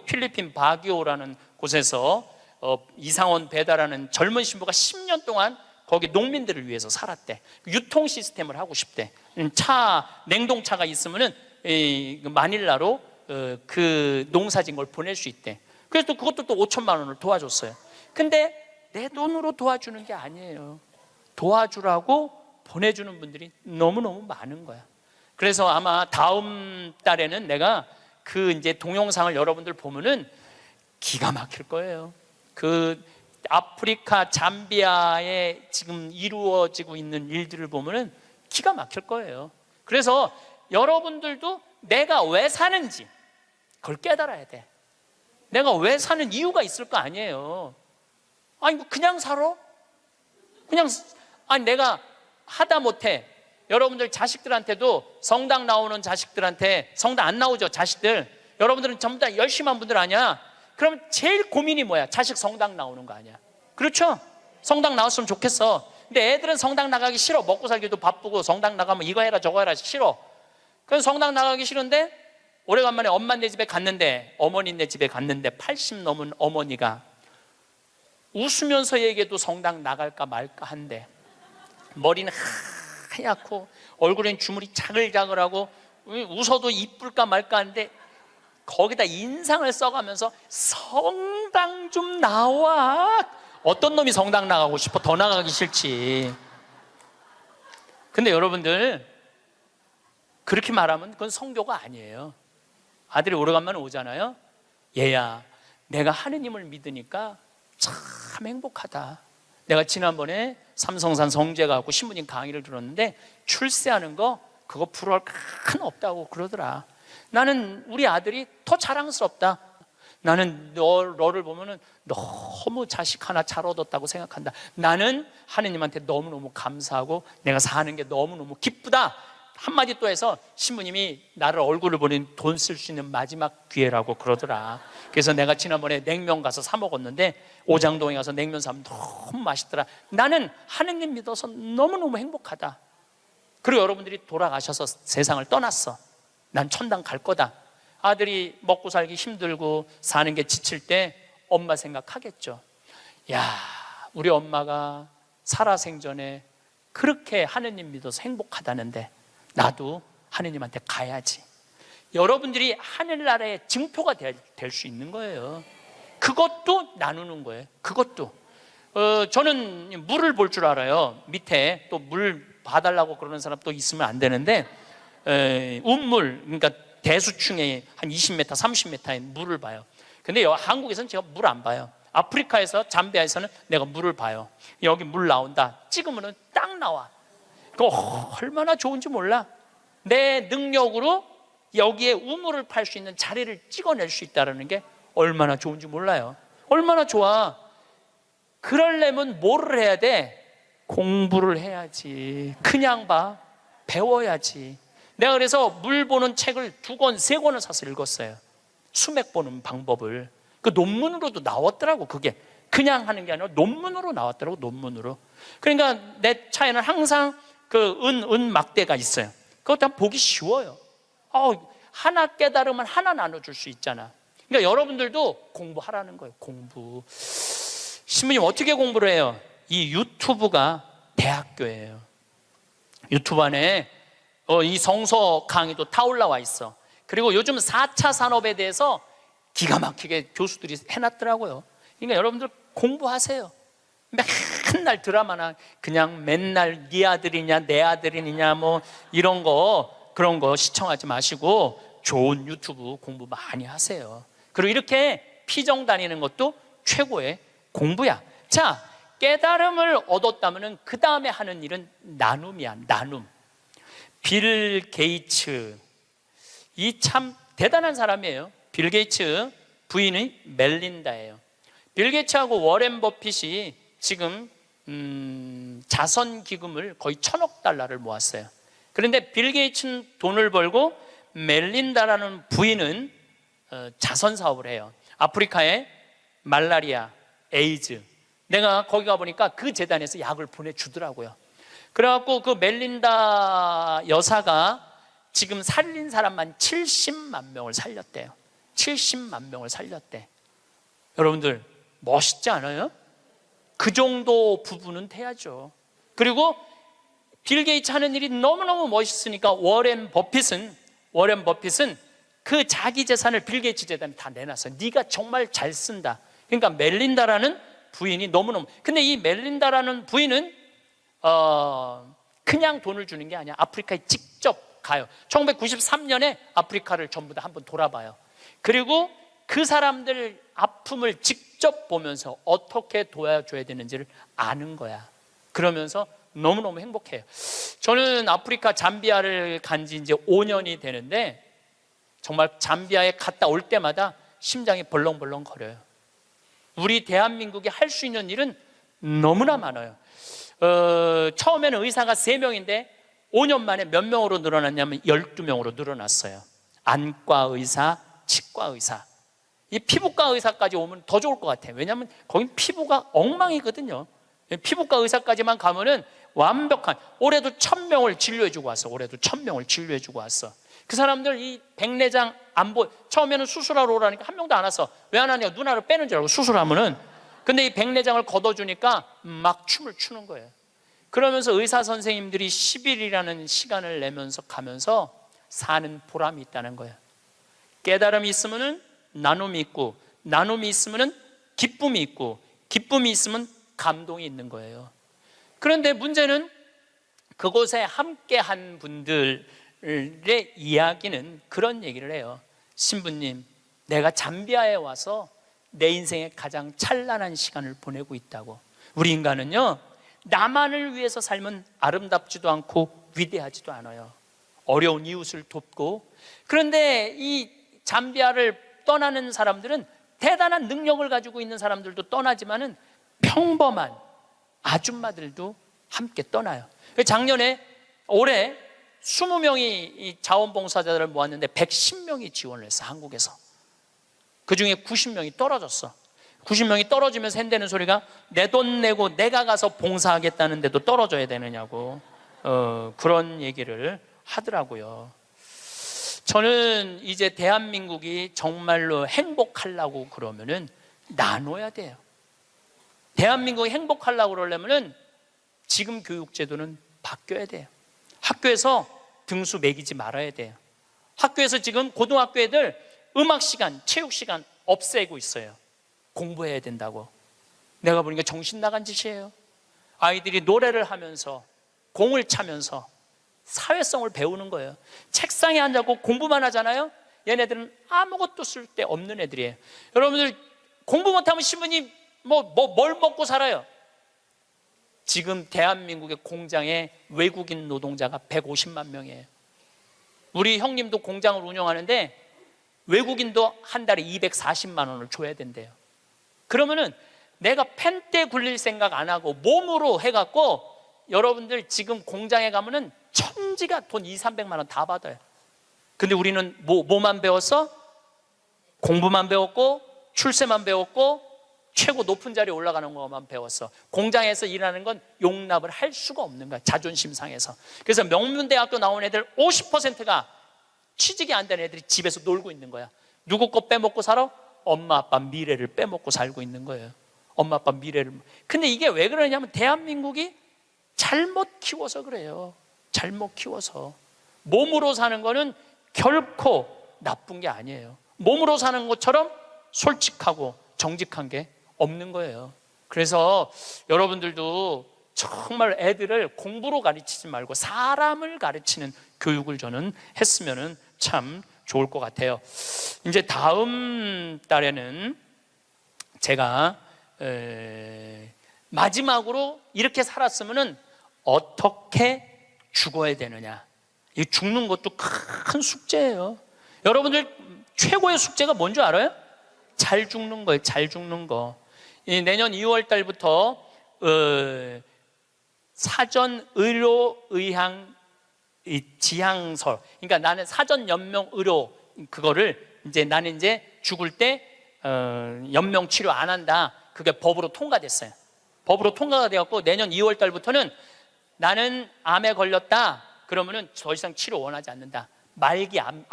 필리핀 바기오라는 곳에서 이상원 배다라는 젊은 신부가 10년 동안 거기 농민들을 위해서 살았대. 유통 시스템을 하고 싶대. 냉동차가 있으면은 마닐라로 그 농사진 걸 보낼 수 있대. 그래서 또 그것도 또 5천만 원을 도와줬어요. 근데 내 돈으로 도와주는 게 아니에요. 도와주라고 보내주는 분들이 너무너무 많은 거야. 그래서 아마 다음 달에는 내가 그 이제 동영상을 여러분들 보면은 기가 막힐 거예요. 그 아프리카 잠비아에 지금 이루어지고 있는 일들을 보면은 기가 막힐 거예요. 그래서 여러분들도 내가 왜 사는지 그걸 깨달아야 돼. 내가 왜 사는 이유가 있을 거 아니에요. 그냥 살아? 내가 하다못해 여러분들 자식들한테도, 성당 나오는 자식들한테, 성당 안 나오죠 자식들, 여러분들은 전부 다 열심히 한 분들 아니야? 그럼 제일 고민이 뭐야? 자식 성당 나오는 거 아니야? 그렇죠? 성당 나왔으면 좋겠어. 근데 애들은 성당 나가기 싫어. 먹고 살기도 바쁘고 성당 나가면 이거 해라 저거 해라 싫어. 그래서 성당 나가기 싫은데 오래간만에 엄마네 집에 갔는데, 어머니네 집에 갔는데 80 넘은 어머니가 웃으면서 얘기해도 성당 나갈까 말까 한데, 머리는 하얗고 얼굴엔 주물이 자글자글하고 웃어도 이쁠까 말까 한데, 거기다 인상을 써가면서 성당 좀 나와. 어떤 놈이 성당 나가고 싶어? 더 나가기 싫지. 근데 여러분들, 그렇게 말하면 그건 성교가 아니에요. 아들이 오래간만에 오잖아요. 얘야, 내가 하느님을 믿으니까 참 행복하다. 내가 지난번에 삼성산 성제 가고 신부님 강의를 들었는데 출세하는 거 그거 부러울 큰 없다고 그러더라. 나는 우리 아들이 더 자랑스럽다. 나는 너를 보면은 너무 자식 하나 잘 얻었다고 생각한다. 나는 하느님한테 너무너무 감사하고 내가 사는 게 너무너무 기쁘다. 한마디 또 해서 신부님이 나를 얼굴을 보는 돈 쓸 수 있는 마지막 기회라고 그러더라. 그래서 내가 지난번에 냉면 가서 사 먹었는데 오장동에 가서 냉면 사면 너무 맛있더라. 나는 하느님 믿어서 너무너무 행복하다. 그리고 여러분들이 돌아가셔서 세상을 떠났어. 난 천당 갈 거다. 아들이 먹고 살기 힘들고 사는 게 지칠 때 엄마 생각하겠죠. 야, 우리 엄마가 살아생전에 그렇게 하느님 믿어서 행복하다는데 나도 하느님한테 가야지. 여러분들이 하늘나라의 증표가 될 수 있는 거예요. 그것도 나누는 거예요. 그것도 저는 물을 볼 줄 알아요. 밑에 또 물 봐달라고 그러는 사람 또 있으면 안 되는데, 운물, 그러니까 대수층에 한 20m, 30m의 물을 봐요. 근데 한국에서는 제가 물 안 봐요. 아프리카에서, 잠비아에서는 내가 물을 봐요. 여기 물 나온다 찍으면 딱 나와. 그거 얼마나 좋은지 몰라. 내 능력으로 여기에 우물을 팔 수 있는 자리를 찍어낼 수 있다는 게 얼마나 좋은지 몰라요. 얼마나 좋아. 그러려면 뭐를 해야 돼? 공부를 해야지. 그냥 봐. 배워야지. 내가 그래서 물 보는 책을 2권, 3권을 사서 읽었어요. 수맥 보는 방법을. 그 논문으로도 나왔더라고. 그게 그냥 하는 게 아니라 논문으로 나왔더라고. 논문으로. 그러니까 내 차에는 항상 그 은 막대가 있어요. 그것도 보기 쉬워요. 하나 깨달으면 하나 나눠줄 수 있잖아. 그러니까 여러분들도 공부하라는 거예요. 공부. 신부님 어떻게 공부를 해요? 이 유튜브가 대학교예요. 유튜브 안에 이 성서 강의도 다 올라와 있어. 그리고 요즘 4차 산업에 대해서 기가 막히게 교수들이 해놨더라고요. 그러니까 여러분들 공부하세요. 맨날 드라마나 그냥 맨날 네 아들이냐 내 아들이냐 뭐 이런 거 그런 거 시청하지 마시고 좋은 유튜브 공부 많이 하세요. 그리고 이렇게 피정 다니는 것도 최고의 공부야. 자, 깨달음을 얻었다면 그 다음에 하는 일은 나눔이야. 나눔. 빌 게이츠, 이 참 대단한 사람이에요. 빌 게이츠 부인이 멜린다예요. 빌 게이츠하고 워렌 버핏이 지금 자선 기금을 거의 $1,000억 모았어요. 그런데 빌 게이츠는 돈을 벌고 멜린다라는 부인은 자선 사업을 해요. 아프리카에 말라리아, 에이즈, 내가 거기 가보니까 그 재단에서 약을 보내주더라고요. 그래갖고 그 멜린다 여사가 지금 살린 사람만 70만 명을 살렸대요. 70만 명을 살렸대. 여러분들 멋있지 않아요? 그 정도 부분은 돼야죠. 그리고 빌 게이츠 하는 일이 너무너무 멋있으니까 워렌 버핏은 그 자기 재산을 빌 게이츠 재단에 다 내놨어요. 네가 정말 잘 쓴다. 그러니까 멜린다라는 부인이 너무너무, 근데 이 멜린다라는 부인은 그냥 돈을 주는 게 아니야. 아프리카에 직접 가요. 1993년에 아프리카를 전부 다 한번 돌아봐요. 그리고 그 사람들 아픔을 직접 보면서 어떻게 도와줘야 되는지를 아는 거야. 그러면서 너무너무 행복해요. 저는 아프리카 잠비아를 간 지 이제 5년이 되는데 정말 잠비아에 갔다 올 때마다 심장이 벌렁벌렁 거려요. 우리 대한민국이 할 수 있는 일은 너무나 많아요. 처음에는 의사가 3명인데 5년 만에 몇 명으로 늘어났냐면 12명으로 늘어났어요. 안과 의사, 치과 의사. 이 피부과 의사까지 오면 더 좋을 것 같아요. 왜냐하면 거긴 피부가 엉망이거든요. 피부과 의사까지만 가면은 완벽한, 올해도 1,000명을 진료해주고 왔어. 올해도 1,000명을 진료해주고 왔어. 그 사람들 이 백내장 안 처음에는 수술하러 오라니까 한 명도 안 왔어. 왜 안 하냐? 누나를 빼는 줄 알고 수술하면은. 근데 이 백내장을 걷어주니까 막 춤을 추는 거예요. 그러면서 의사 선생님들이 10일이라는 시간을 내면서 가면서 사는 보람이 있다는 거예요. 깨달음이 있으면 나눔이 있고, 나눔이 있으면 기쁨이 있고, 기쁨이 있으면 감동이 있는 거예요. 그런데 문제는 그곳에 함께한 분들의 이야기는 그런 얘기를 해요. 신부님, 내가 잠비아에 와서 내 인생의 가장 찬란한 시간을 보내고 있다고. 우리 인간은요, 나만을 위해서 살면 아름답지도 않고 위대하지도 않아요. 어려운 이웃을 돕고. 그런데 이 잠비아를 떠나는 사람들은 대단한 능력을 가지고 있는 사람들도 떠나지만은 평범한 아줌마들도 함께 떠나요. 올해 20명이 자원봉사자들을 모았는데 110명이 지원을 했어, 한국에서. 그 중에 90명이 떨어졌어. 90명이 떨어지면서 한다는 소리가 내 돈 내고 내가 가서 봉사하겠다는데도 떨어져야 되느냐고 그런 얘기를 하더라고요. 저는 이제 대한민국이 정말로 행복하려고 그러면은 나눠야 돼요. 대한민국이 행복하려고 그러려면은 지금 교육제도는 바뀌어야 돼요. 학교에서 등수 매기지 말아야 돼요. 학교에서 지금 고등학교 애들 음악 시간, 체육 시간 없애고 있어요. 공부해야 된다고. 내가 보니까 정신 나간 짓이에요. 아이들이 노래를 하면서 공을 차면서 사회성을 배우는 거예요. 책상에 앉아고 공부만 하잖아요. 얘네들은 아무것도 쓸데 없는 애들이에요. 여러분들 공부 못하면 신부님 뭘 먹고 살아요? 지금 대한민국의 공장에 외국인 노동자가 150만 명이에요. 우리 형님도 공장을 운영하는데 외국인도 한 달에 240만 원을 줘야 된대요. 그러면은 내가 펜대 굴릴 생각 안 하고 몸으로 해갖고 여러분들 지금 공장에 가면은 천지가 돈 200~300만 원 다 받아요. 근데 우리는 뭐만 배웠어? 공부만 배웠고 출세만 배웠고 최고 높은 자리에 올라가는 것만 배웠어. 공장에서 일하는 건 용납을 할 수가 없는 거야, 자존심 상해서. 그래서 명문대학교 나온 애들 50%가 취직이 안 된 애들이 집에서 놀고 있는 거야. 누구 거 빼먹고 살아? 엄마 아빠 미래를 빼먹고 살고 있는 거예요. 엄마 아빠 미래를. 근데 이게 왜 그러냐면 대한민국이 잘못 키워서 그래요. 잘못 키워서. 몸으로 사는 거는 결코 나쁜 게 아니에요. 몸으로 사는 것처럼 솔직하고 정직한 게 없는 거예요. 그래서 여러분들도 정말 애들을 공부로 가르치지 말고 사람을 가르치는 교육을 저는 했으면 참 좋을 것 같아요. 이제 다음 달에는 제가 마지막으로 이렇게 살았으면 어떻게 죽어야 되느냐. 이 죽는 것도 큰 숙제예요. 여러분들 최고의 숙제가 뭔지 알아요? 잘 죽는 거예요. 잘 죽는 거. 내년 2월 달부터 사전 의료 의향 지향서, 그러니까 나는 사전 연명 의료 그거를 나는 죽을 때 연명 치료 안 한다. 그게 법으로 통과됐어요. 법으로 통과가 되었고 내년 2월 달부터는 나는 암에 걸렸다. 그러면은 더 이상 치료 원하지 않는다. 말기 암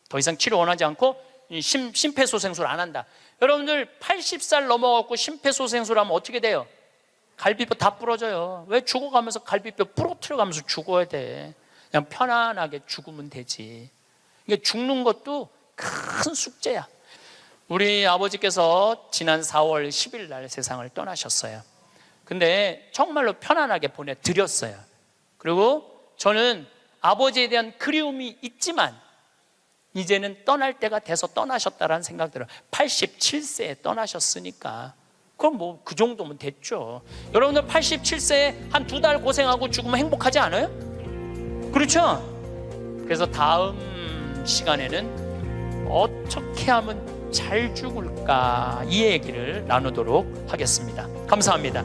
더 이상 치료 원하지 않고 심폐소생술 안 한다. 여러분들 80살 넘어갖고 심폐소생술 하면 어떻게 돼요? 갈비뼈 다 부러져요. 왜 죽어가면서 갈비뼈 부러뜨려가면서 죽어야 돼? 그냥 편안하게 죽으면 되지. 이게 죽는 것도 큰 숙제야. 우리 아버지께서 지난 4월 10일 날 세상을 떠나셨어요. 근데 정말로 편안하게 보내드렸어요. 그리고 저는 아버지에 대한 그리움이 있지만 이제는 떠날 때가 돼서 떠나셨다라는 생각 들어요. 87세에 떠나셨으니까 그럼 그 정도면 됐죠. 여러분들 87세에 한 2달 고생하고 죽으면 행복하지 않아요? 그렇죠? 그래서 다음 시간에는 어떻게 하면 잘 죽을까 이 얘기를 나누도록 하겠습니다. 감사합니다.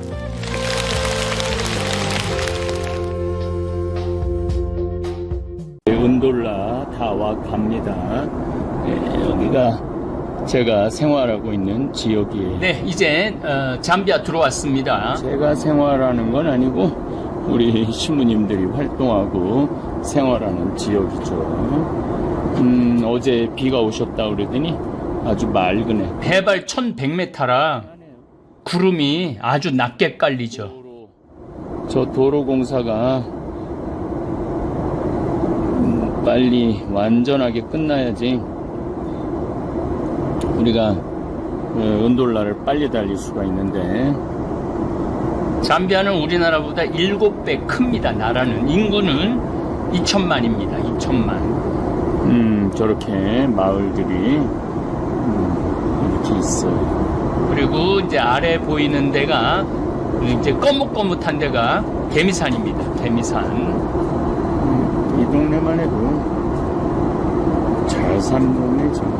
은돌라 다와 갑니다. 여기가 제가 생활하고 있는 지역이에요. 네, 이제 잠비아 들어왔습니다. 제가 생활하는 건 아니고 우리 신부님들이 활동하고 생활하는 지역이죠. 어제 비가 오셨다 그러더니 아주 맑으네. 해발 1100m라 구름이 아주 낮게 깔리죠. 저 도로 공사가 빨리 완전하게 끝나야지 우리가 은돌라를 빨리 달릴 수가 있는데, 잠비아는 우리나라보다 7배 큽니다. 나라는 인구는 2천만입니다. 2천만. 저렇게 마을들이 이렇게 있어요. 그리고 이제 아래 보이는 데가 이제 거뭇거뭇한 데가 개미산입니다. 개미산. 이 동네만 해도 잘 사는 동네죠.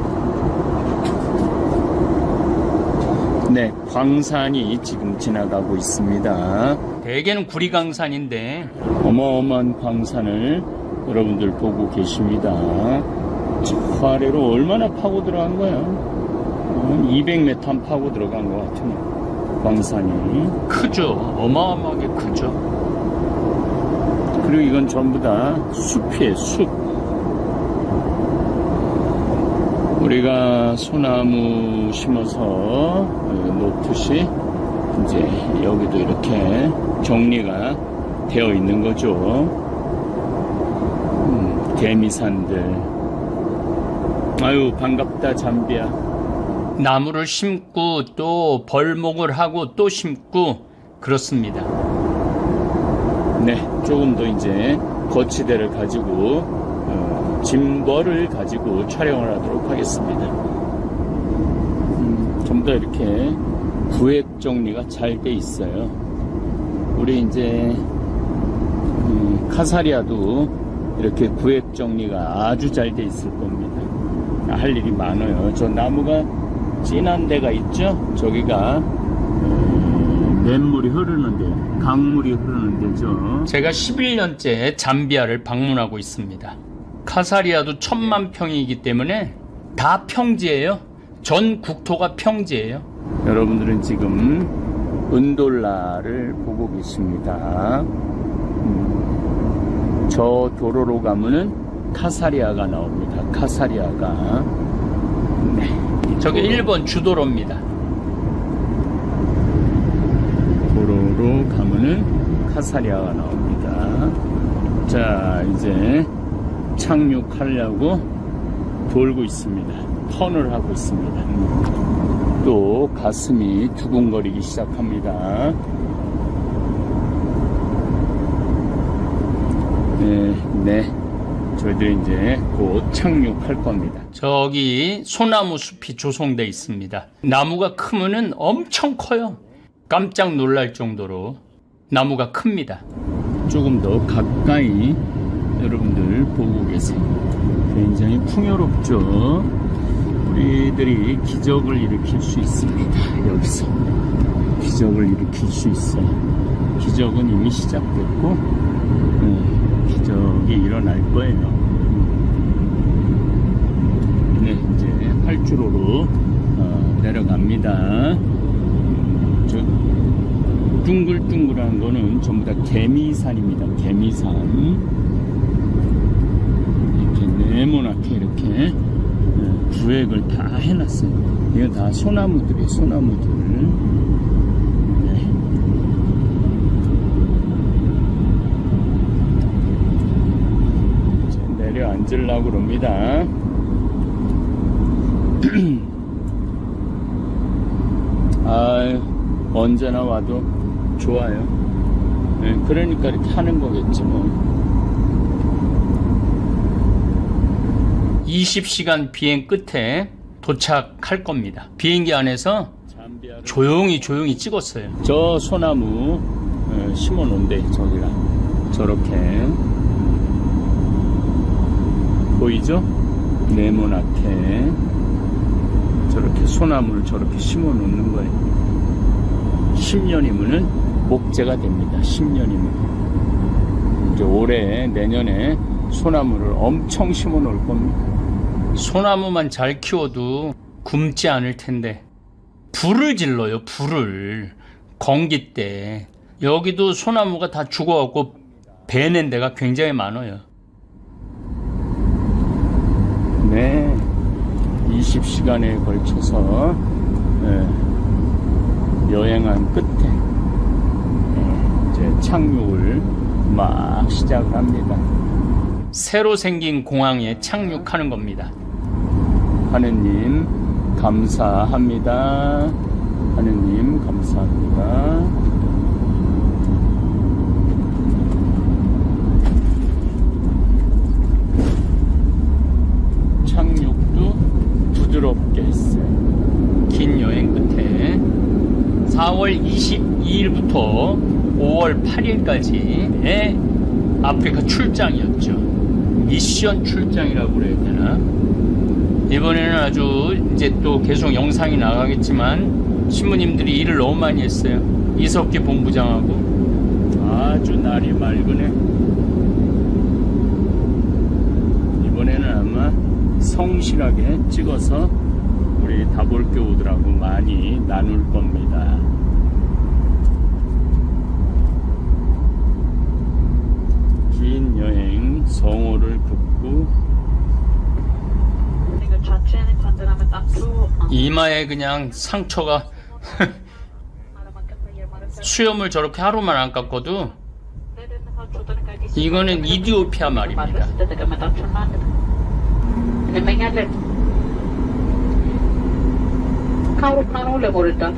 네, 광산이 지금 지나가고 있습니다. 대개는 구리강산인데 어마어마한 광산을 여러분들 보고 계십니다. 저 아래로 얼마나 파고 들어간 거야? 200m 파고 들어간 것 같으네, 광산이. 크죠. 어마어마하게 크죠. 그리고 이건 전부 다 숲이에요, 숲. 우리가 소나무 심어서 놓듯이 이제 여기도 이렇게 정리가 되어 있는 거죠. 개미산들. 아유, 반갑다, 잠비아. 나무를 심고 또 벌목을 하고 또 심고 그렇습니다. 네, 조금 더 이제 거치대를 가지고 짐벌을 가지고 촬영을 하도록 하겠습니다. 좀 더 이렇게 구획 정리가 잘 돼 있어요. 우리 이제 카사리아도 이렇게 구획 정리가 아주 잘 돼 있을 겁니다. 할 일이 많아요. 저 나무가 진한 데가 있죠? 저기가 냇물이 흐르는 데, 강물이 흐르는 데죠. 제가 11년째 잠비아를 방문하고 있습니다. 카사리아도 1000만 평이기 때문에 다 평지예요. 전 국토가 평지예요. 여러분들은 지금 은돌라를 보고 계십니다. 저 도로로 가면은 카사리아가 나옵니다. 카사리아가. 네, 저게 일본 주도로입니다. 도로로 가면은 카사리아가 나옵니다. 자, 이제 착륙하려고 돌고 있습니다. 턴을 하고 있습니다. 또 가슴이 두근거리기 시작합니다. 네, 저희들이 이제 곧 착륙할 겁니다. 저기 소나무 숲이 조성되어 있습니다. 나무가 크면은 엄청 커요. 깜짝 놀랄 정도로 나무가 큽니다. 조금 더 가까이 여러분들 보고 계세요. 굉장히 풍요롭죠. 우리들이 기적을 일으킬 수 있습니다. 여기서 기적을 일으킬 수 있어요. 기적은 이미 시작됐고 기적이 일어날 거예요. 네, 이제 활주로로 내려갑니다. 저 둥글둥글한 거는 전부 다 개미산입니다. 개미산. 네모나게 이렇게 구획을 다 해놨어요. 이건 다 소나무들이에요. 소나무들. 네. 이제 내려앉으려고 그럽니다. 아유, 언제나 와도 좋아요. 네, 그러니까 이렇게 하는 거겠지 뭐. 20시간 비행 끝에 도착할 겁니다. 비행기 안에서 조용히 찍었어요. 저 소나무 심어 놓은데 저기가 저렇게 보이죠? 네모나게 저렇게 소나무를 저렇게 심어 놓는 거예요. 10년이면은 목재가 됩니다. 10년이면 이제 올해 내년에 소나무를 엄청 심어 놓을 겁니다. 소나무만 잘 키워도 굶지 않을 텐데 불을 질러요. 불을 건기 때 여기도 소나무가 다 죽어갖고 베낸 데가 굉장히 많아요. 네, 20시간에 걸쳐서 여행 고생한 끝에 이제 착륙을 막 시작을 합니다. 새로 생긴 공항에 착륙하는 겁니다. 하느님 감사합니다. 하느님 감사합니다. 착륙도 부드럽게 했어요. 긴 여행 끝에 4월 22일부터 5월 8일까지의 아프리카 출장이었죠. 미션 출장이라고 그래야 되나? 이번에는 아주 이제 또 계속 영상이 나가겠지만 신부님들이 일을 너무 많이 했어요. 이석기 본부장하고 아주 날이 맑으네. 이번에는 아마 성실하게 찍어서 우리 다볼교우들하고 많이 나눌 겁니다. 긴 여행 성호를 긋고 이마에 그냥 상처가 수염을 저렇게 하루만 안 깎아도 이거는 이디오피아 말입니다.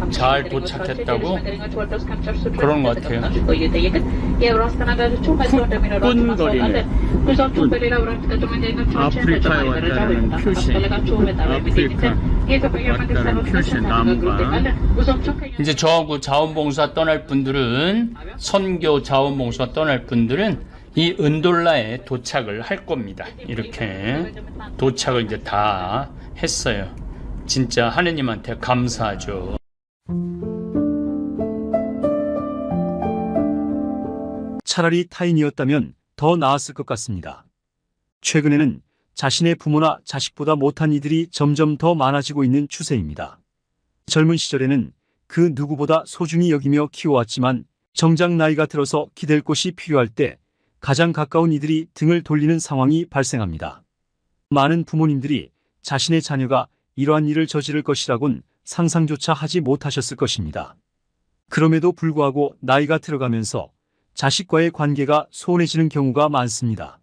잘 도착했다고? 그런 것 같아요. 꾼거리네. 아프리카에 왔다는 표시. 아프리카 왔다는 표시 나무가. 이제 저하고 자원봉사 떠날 분들은, 선교 자원봉사 떠날 분들은 이 은돌라에 도착을 할 겁니다. 이렇게 도착을 이제 다 했어요. 진짜 하느님한테 감사하죠. 차라리 타인이었다면 더 나았을 것 같습니다. 최근에는 자신의 부모나 자식보다 못한 이들이 점점 더 많아지고 있는 추세입니다. 젊은 시절에는 그 누구보다 소중히 여기며 키워왔지만 정작 나이가 들어서 기댈 곳이 필요할 때 가장 가까운 이들이 등을 돌리는 상황이 발생합니다. 많은 부모님들이 자신의 자녀가 이러한 일을 저지를 것이라곤 상상조차 하지 못하셨을 것입니다. 그럼에도 불구하고 나이가 들어가면서 자식과의 관계가 소원해지는 경우가 많습니다.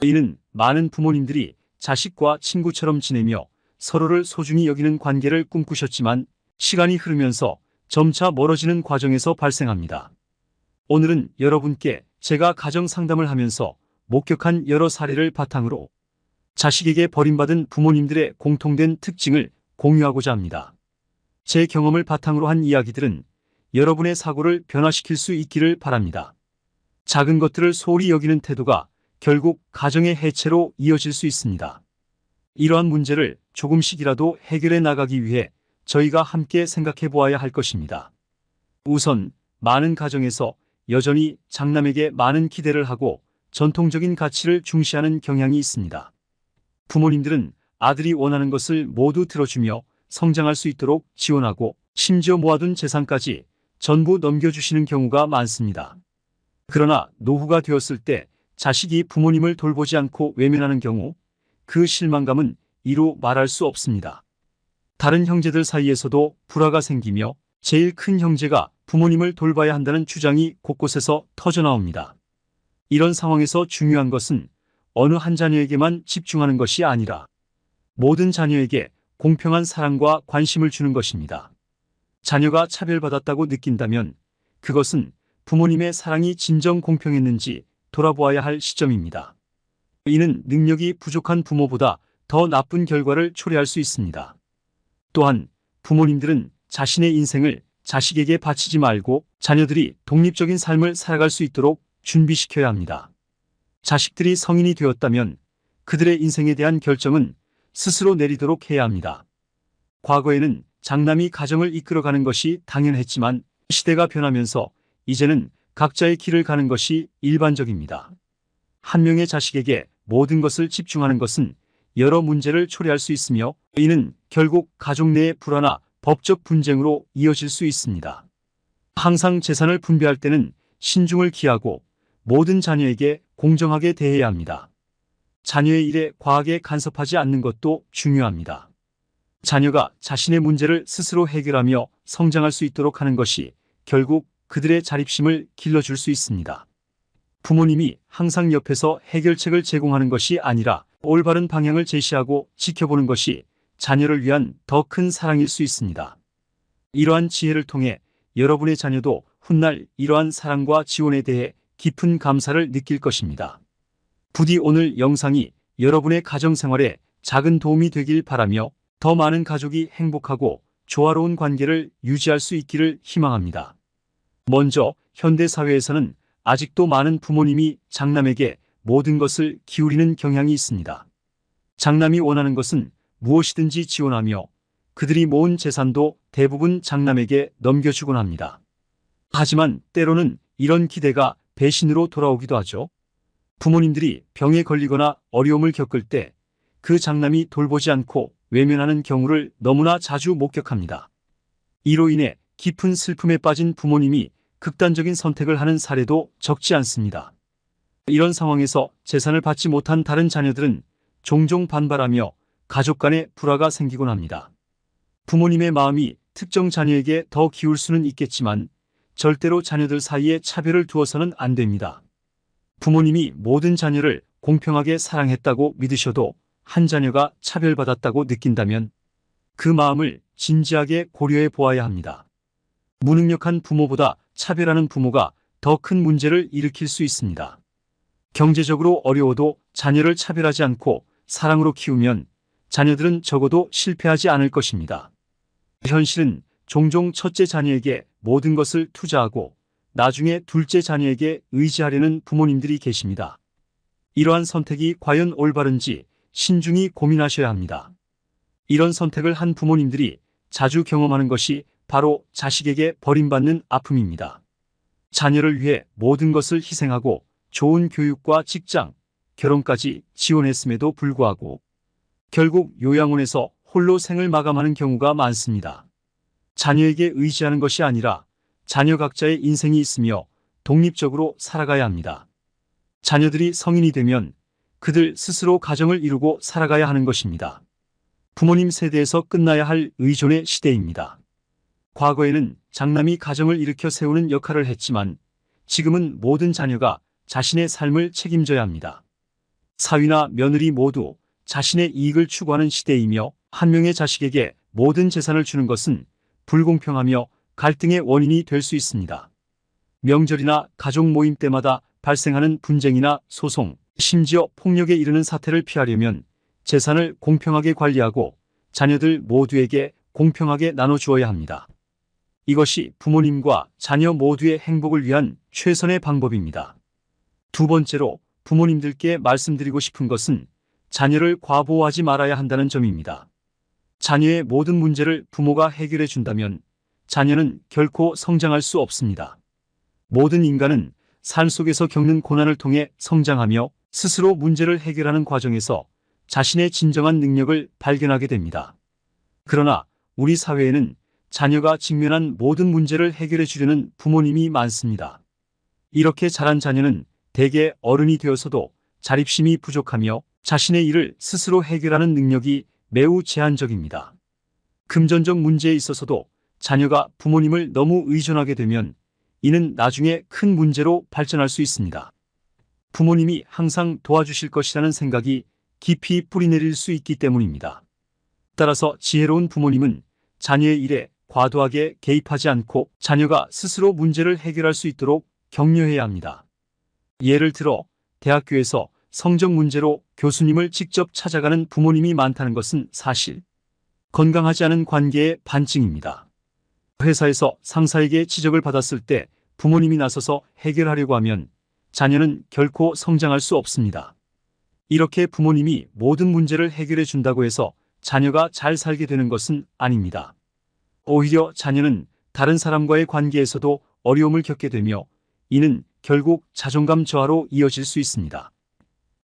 이는 많은 부모님들이 자식과 친구처럼 지내며 서로를 소중히 여기는 관계를 꿈꾸셨지만 시간이 흐르면서 점차 멀어지는 과정에서 발생합니다. 오늘은 여러분께 제가 가정 상담을 하면서 목격한 여러 사례를 바탕으로 자식에게 버림받은 부모님들의 공통된 특징을 공유하고자 합니다. 제 경험을 바탕으로 한 이야기들은 여러분의 사고를 변화시킬 수 있기를 바랍니다. 작은 것들을 소홀히 여기는 태도가 결국 가정의 해체로 이어질 수 있습니다. 이러한 문제를 조금씩이라도 해결해 나가기 위해 저희가 함께 생각해 보아야 할 것입니다. 우선 많은 가정에서 여전히 장남에게 많은 기대를 하고 전통적인 가치를 중시하는 경향이 있습니다. 부모님들은 아들이 원하는 것을 모두 들어주며 성장할 수 있도록 지원하고 심지어 모아둔 재산까지 전부 넘겨주시는 경우가 많습니다. 그러나 노후가 되었을 때 자식이 부모님을 돌보지 않고 외면하는 경우 그 실망감은 이루 말할 수 없습니다. 다른 형제들 사이에서도 불화가 생기며 제일 큰 형제가 부모님을 돌봐야 한다는 주장이 곳곳에서 터져나옵니다. 이런 상황에서 중요한 것은 어느 한 자녀에게만 집중하는 것이 아니라 모든 자녀에게 공평한 사랑과 관심을 주는 것입니다. 자녀가 차별받았다고 느낀다면 그것은 부모님의 사랑이 진정 공평했는지 돌아보아야 할 시점입니다. 이는 능력이 부족한 부모보다 더 나쁜 결과를 초래할 수 있습니다. 또한 부모님들은 자신의 인생을 자식에게 바치지 말고 자녀들이 독립적인 삶을 살아갈 수 있도록 준비시켜야 합니다. 자식들이 성인이 되었다면 그들의 인생에 대한 결정은 스스로 내리도록 해야 합니다. 과거에는 장남이 가정을 이끌어가는 것이 당연했지만 시대가 변하면서 이제는 각자의 길을 가는 것이 일반적입니다. 한 명의 자식에게 모든 것을 집중하는 것은 여러 문제를 초래할 수 있으며 이는 결국 가족 내의 불화나 법적 분쟁으로 이어질 수 있습니다. 항상 재산을 분배할 때는 신중을 기하고 모든 자녀에게 공정하게 대해야 합니다. 자녀의 일에 과하게 간섭하지 않는 것도 중요합니다. 자녀가 자신의 문제를 스스로 해결하며 성장할 수 있도록 하는 것이 결국 그들의 자립심을 길러줄 수 있습니다. 부모님이 항상 옆에서 해결책을 제공하는 것이 아니라 올바른 방향을 제시하고 지켜보는 것이 자녀를 위한 더 큰 사랑일 수 있습니다. 이러한 지혜를 통해 여러분의 자녀도 훗날 이러한 사랑과 지원에 대해 깊은 감사를 느낄 것입니다. 부디 오늘 영상이 여러분의 가정생활에 작은 도움이 되길 바라며 더 많은 가족이 행복하고 조화로운 관계를 유지할 수 있기를 희망합니다. 먼저 현대사회에서는 아직도 많은 부모님이 장남에게 모든 것을 기울이는 경향이 있습니다. 장남이 원하는 것은 무엇이든지 지원하며 그들이 모은 재산도 대부분 장남에게 넘겨주곤 합니다. 하지만 때로는 이런 기대가 배신으로 돌아오기도 하죠. 부모님들이 병에 걸리거나 어려움을 겪을 때 그 장남이 돌보지 않고 외면하는 경우를 너무나 자주 목격합니다. 이로 인해 깊은 슬픔에 빠진 부모님이 극단적인 선택을 하는 사례도 적지 않습니다. 이런 상황에서 재산을 받지 못한 다른 자녀들은 종종 반발하며 가족 간의 불화가 생기곤 합니다. 부모님의 마음이 특정 자녀에게 더 기울 수는 있겠지만 절대로 자녀들 사이에 차별을 두어서는 안 됩니다. 부모님이 모든 자녀를 공평하게 사랑했다고 믿으셔도 한 자녀가 차별받았다고 느낀다면 그 마음을 진지하게 고려해 보아야 합니다. 무능력한 부모보다 차별하는 부모가 더 큰 문제를 일으킬 수 있습니다. 경제적으로 어려워도 자녀를 차별하지 않고 사랑으로 키우면 자녀들은 적어도 실패하지 않을 것입니다. 현실은 종종 첫째 자녀에게 모든 것을 투자하고 나중에 둘째 자녀에게 의지하려는 부모님들이 계십니다. 이러한 선택이 과연 올바른지 신중히 고민하셔야 합니다. 이런 선택을 한 부모님들이 자주 경험하는 것이 바로 자식에게 버림받는 아픔입니다. 자녀를 위해 모든 것을 희생하고 좋은 교육과 직장, 결혼까지 지원했음에도 불구하고 결국 요양원에서 홀로 생을 마감하는 경우가 많습니다. 자녀에게 의지하는 것이 아니라 자녀 각자의 인생이 있으며 독립적으로 살아가야 합니다. 자녀들이 성인이 되면 그들 스스로 가정을 이루고 살아가야 하는 것입니다. 부모님 세대에서 끝나야 할 의존의 시대입니다. 과거에는 장남이 가정을 일으켜 세우는 역할을 했지만 지금은 모든 자녀가 자신의 삶을 책임져야 합니다. 사위나 며느리 모두 자신의 이익을 추구하는 시대이며 한 명의 자식에게 모든 재산을 주는 것은 불공평하며 갈등의 원인이 될 수 있습니다. 명절이나 가족 모임 때마다 발생하는 분쟁이나 소송, 심지어 폭력에 이르는 사태를 피하려면 재산을 공평하게 관리하고 자녀들 모두에게 공평하게 나눠주어야 합니다. 이것이 부모님과 자녀 모두의 행복을 위한 최선의 방법입니다. 두 번째로 부모님들께 말씀드리고 싶은 것은 자녀를 과보호하지 말아야 한다는 점입니다. 자녀의 모든 문제를 부모가 해결해 준다면 자녀는 결코 성장할 수 없습니다. 모든 인간은 삶 속에서 겪는 고난을 통해 성장하며 스스로 문제를 해결하는 과정에서 자신의 진정한 능력을 발견하게 됩니다. 그러나 우리 사회에는 자녀가 직면한 모든 문제를 해결해 주려는 부모님이 많습니다. 이렇게 자란 자녀는 대개 어른이 되어서도 자립심이 부족하며 자신의 일을 스스로 해결하는 능력이 매우 제한적입니다. 금전적 문제에 있어서도 자녀가 부모님을 너무 의존하게 되면 이는 나중에 큰 문제로 발전할 수 있습니다. 부모님이 항상 도와주실 것이라는 생각이 깊이 뿌리내릴 수 있기 때문입니다. 따라서 지혜로운 부모님은 자녀의 일에 과도하게 개입하지 않고 자녀가 스스로 문제를 해결할 수 있도록 격려해야 합니다. 예를 들어 대학교에서 성적 문제로 교수님을 직접 찾아가는 부모님이 많다는 것은 사실 건강하지 않은 관계의 반증입니다. 회사에서 상사에게 지적을 받았을 때 부모님이 나서서 해결하려고 하면 자녀는 결코 성장할 수 없습니다. 이렇게 부모님이 모든 문제를 해결해 준다고 해서 자녀가 잘 살게 되는 것은 아닙니다. 오히려 자녀는 다른 사람과의 관계에서도 어려움을 겪게 되며 이는 결국 자존감 저하로 이어질 수 있습니다.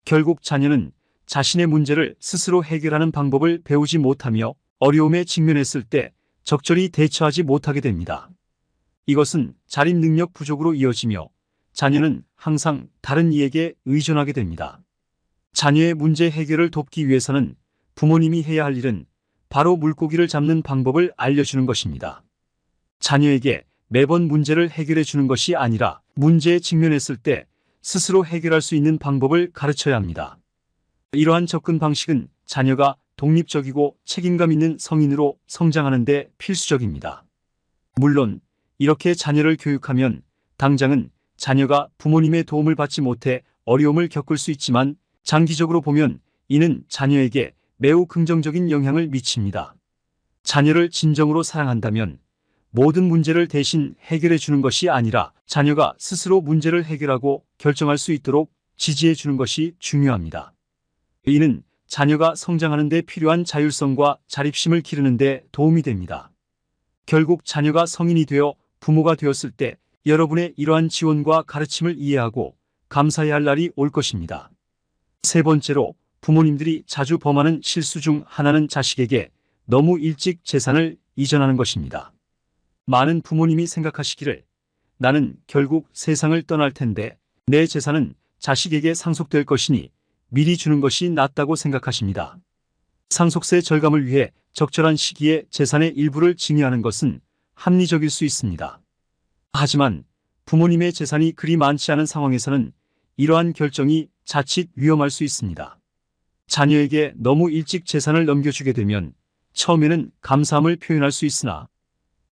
결국 자녀는 자신의 문제를 스스로 해결하는 방법을 배우지 못하며 어려움에 직면했을 때 적절히 대처하지 못하게 됩니다. 이것은 자립 능력 부족으로 이어지며 자녀는 항상 다른 이에게 의존하게 됩니다. 자녀의 문제 해결을 돕기 위해서는 부모님이 해야 할 일은 바로 물고기를 잡는 방법을 알려주는 것입니다. 자녀에게 매번 문제를 해결해 주는 것이 아니라 문제에 직면했을 때 스스로 해결할 수 있는 방법을 가르쳐야 합니다. 이러한 접근 방식은 자녀가 독립적이고 책임감 있는 성인으로 성장하는 데 필수적입니다. 물론 이렇게 자녀를 교육하면 당장은 자녀가 부모님의 도움을 받지 못해 어려움을 겪을 수 있지만 장기적으로 보면 이는 자녀에게 매우 긍정적인 영향을 미칩니다. 자녀를 진정으로 사랑한다면 모든 문제를 대신 해결해 주는 것이 아니라 자녀가 스스로 문제를 해결하고 결정할 수 있도록 지지해 주는 것이 중요합니다. 이는 자녀가 성장하는 데 필요한 자율성과 자립심을 기르는 데 도움이 됩니다. 결국 자녀가 성인이 되어 부모가 되었을 때 여러분의 이러한 지원과 가르침을 이해하고 감사해야 할 날이 올 것입니다. 세 번째로, 부모님들이 자주 범하는 실수 중 하나는 자식에게 너무 일찍 재산을 이전하는 것입니다. 많은 부모님이 생각하시기를 나는 결국 세상을 떠날 텐데 내 재산은 자식에게 상속될 것이니 미리 주는 것이 낫다고 생각하십니다. 상속세 절감을 위해 적절한 시기에 재산의 일부를 증여하는 것은 합리적일 수 있습니다. 하지만 부모님의 재산이 그리 많지 않은 상황에서는 이러한 결정이 자칫 위험할 수 있습니다. 자녀에게 너무 일찍 재산을 넘겨주게 되면 처음에는 감사함을 표현할 수 있으나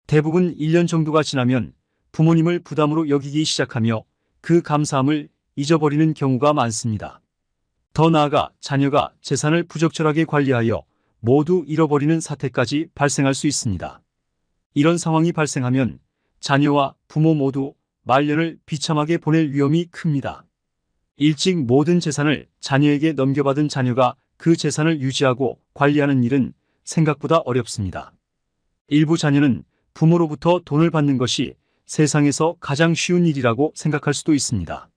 대부분 1년 정도가 지나면 부모님을 부담으로 여기기 시작하며 그 감사함을 잊어버리는 경우가 많습니다. 더 나아가 자녀가 재산을 부적절하게 관리하여 모두 잃어버리는 사태까지 발생할 수 있습니다. 이런 상황이 발생하면 자녀와 부모 모두 말년을 비참하게 보낼 위험이 큽니다. 일찍 모든 재산을 자녀에게 넘겨받은 자녀가 그 재산을 유지하고 관리하는 일은 생각보다 어렵습니다. 일부 자녀는 부모로부터 돈을 받는 것이 세상에서 가장 쉬운 일이라고 생각할 수도 있습니다.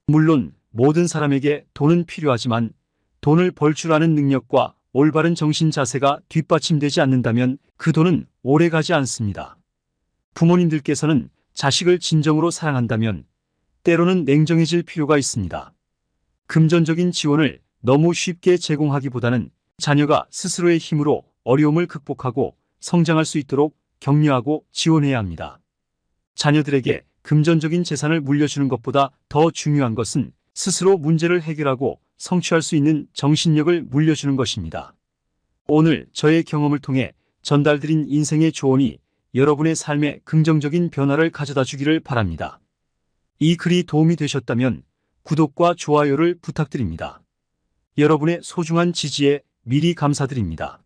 물론 모든 사람에게 돈은 필요하지만 돈을 벌 줄 아는 능력과 올바른 정신 자세가 뒷받침되지 않는다면 그 돈은 오래 가지 않습니다. 부모님들께서는 자식을 진정으로 사랑한다면 때로는 냉정해질 필요가 있습니다. 금전적인 지원을 너무 쉽게 제공하기보다는 자녀가 스스로의 힘으로 어려움을 극복하고 성장할 수 있도록 격려하고 지원해야 합니다. 자녀들에게 금전적인 재산을 물려주는 것보다 더 중요한 것은 스스로 문제를 해결하고 성취할 수 있는 정신력을 물려주는 것입니다. 오늘 저의 경험을 통해 전달드린 인생의 조언이 여러분의 삶에 긍정적인 변화를 가져다 주기를 바랍니다. 이 글이 도움이 되셨다면 구독과 좋아요를 부탁드립니다. 여러분의 소중한 지지에 미리 감사드립니다.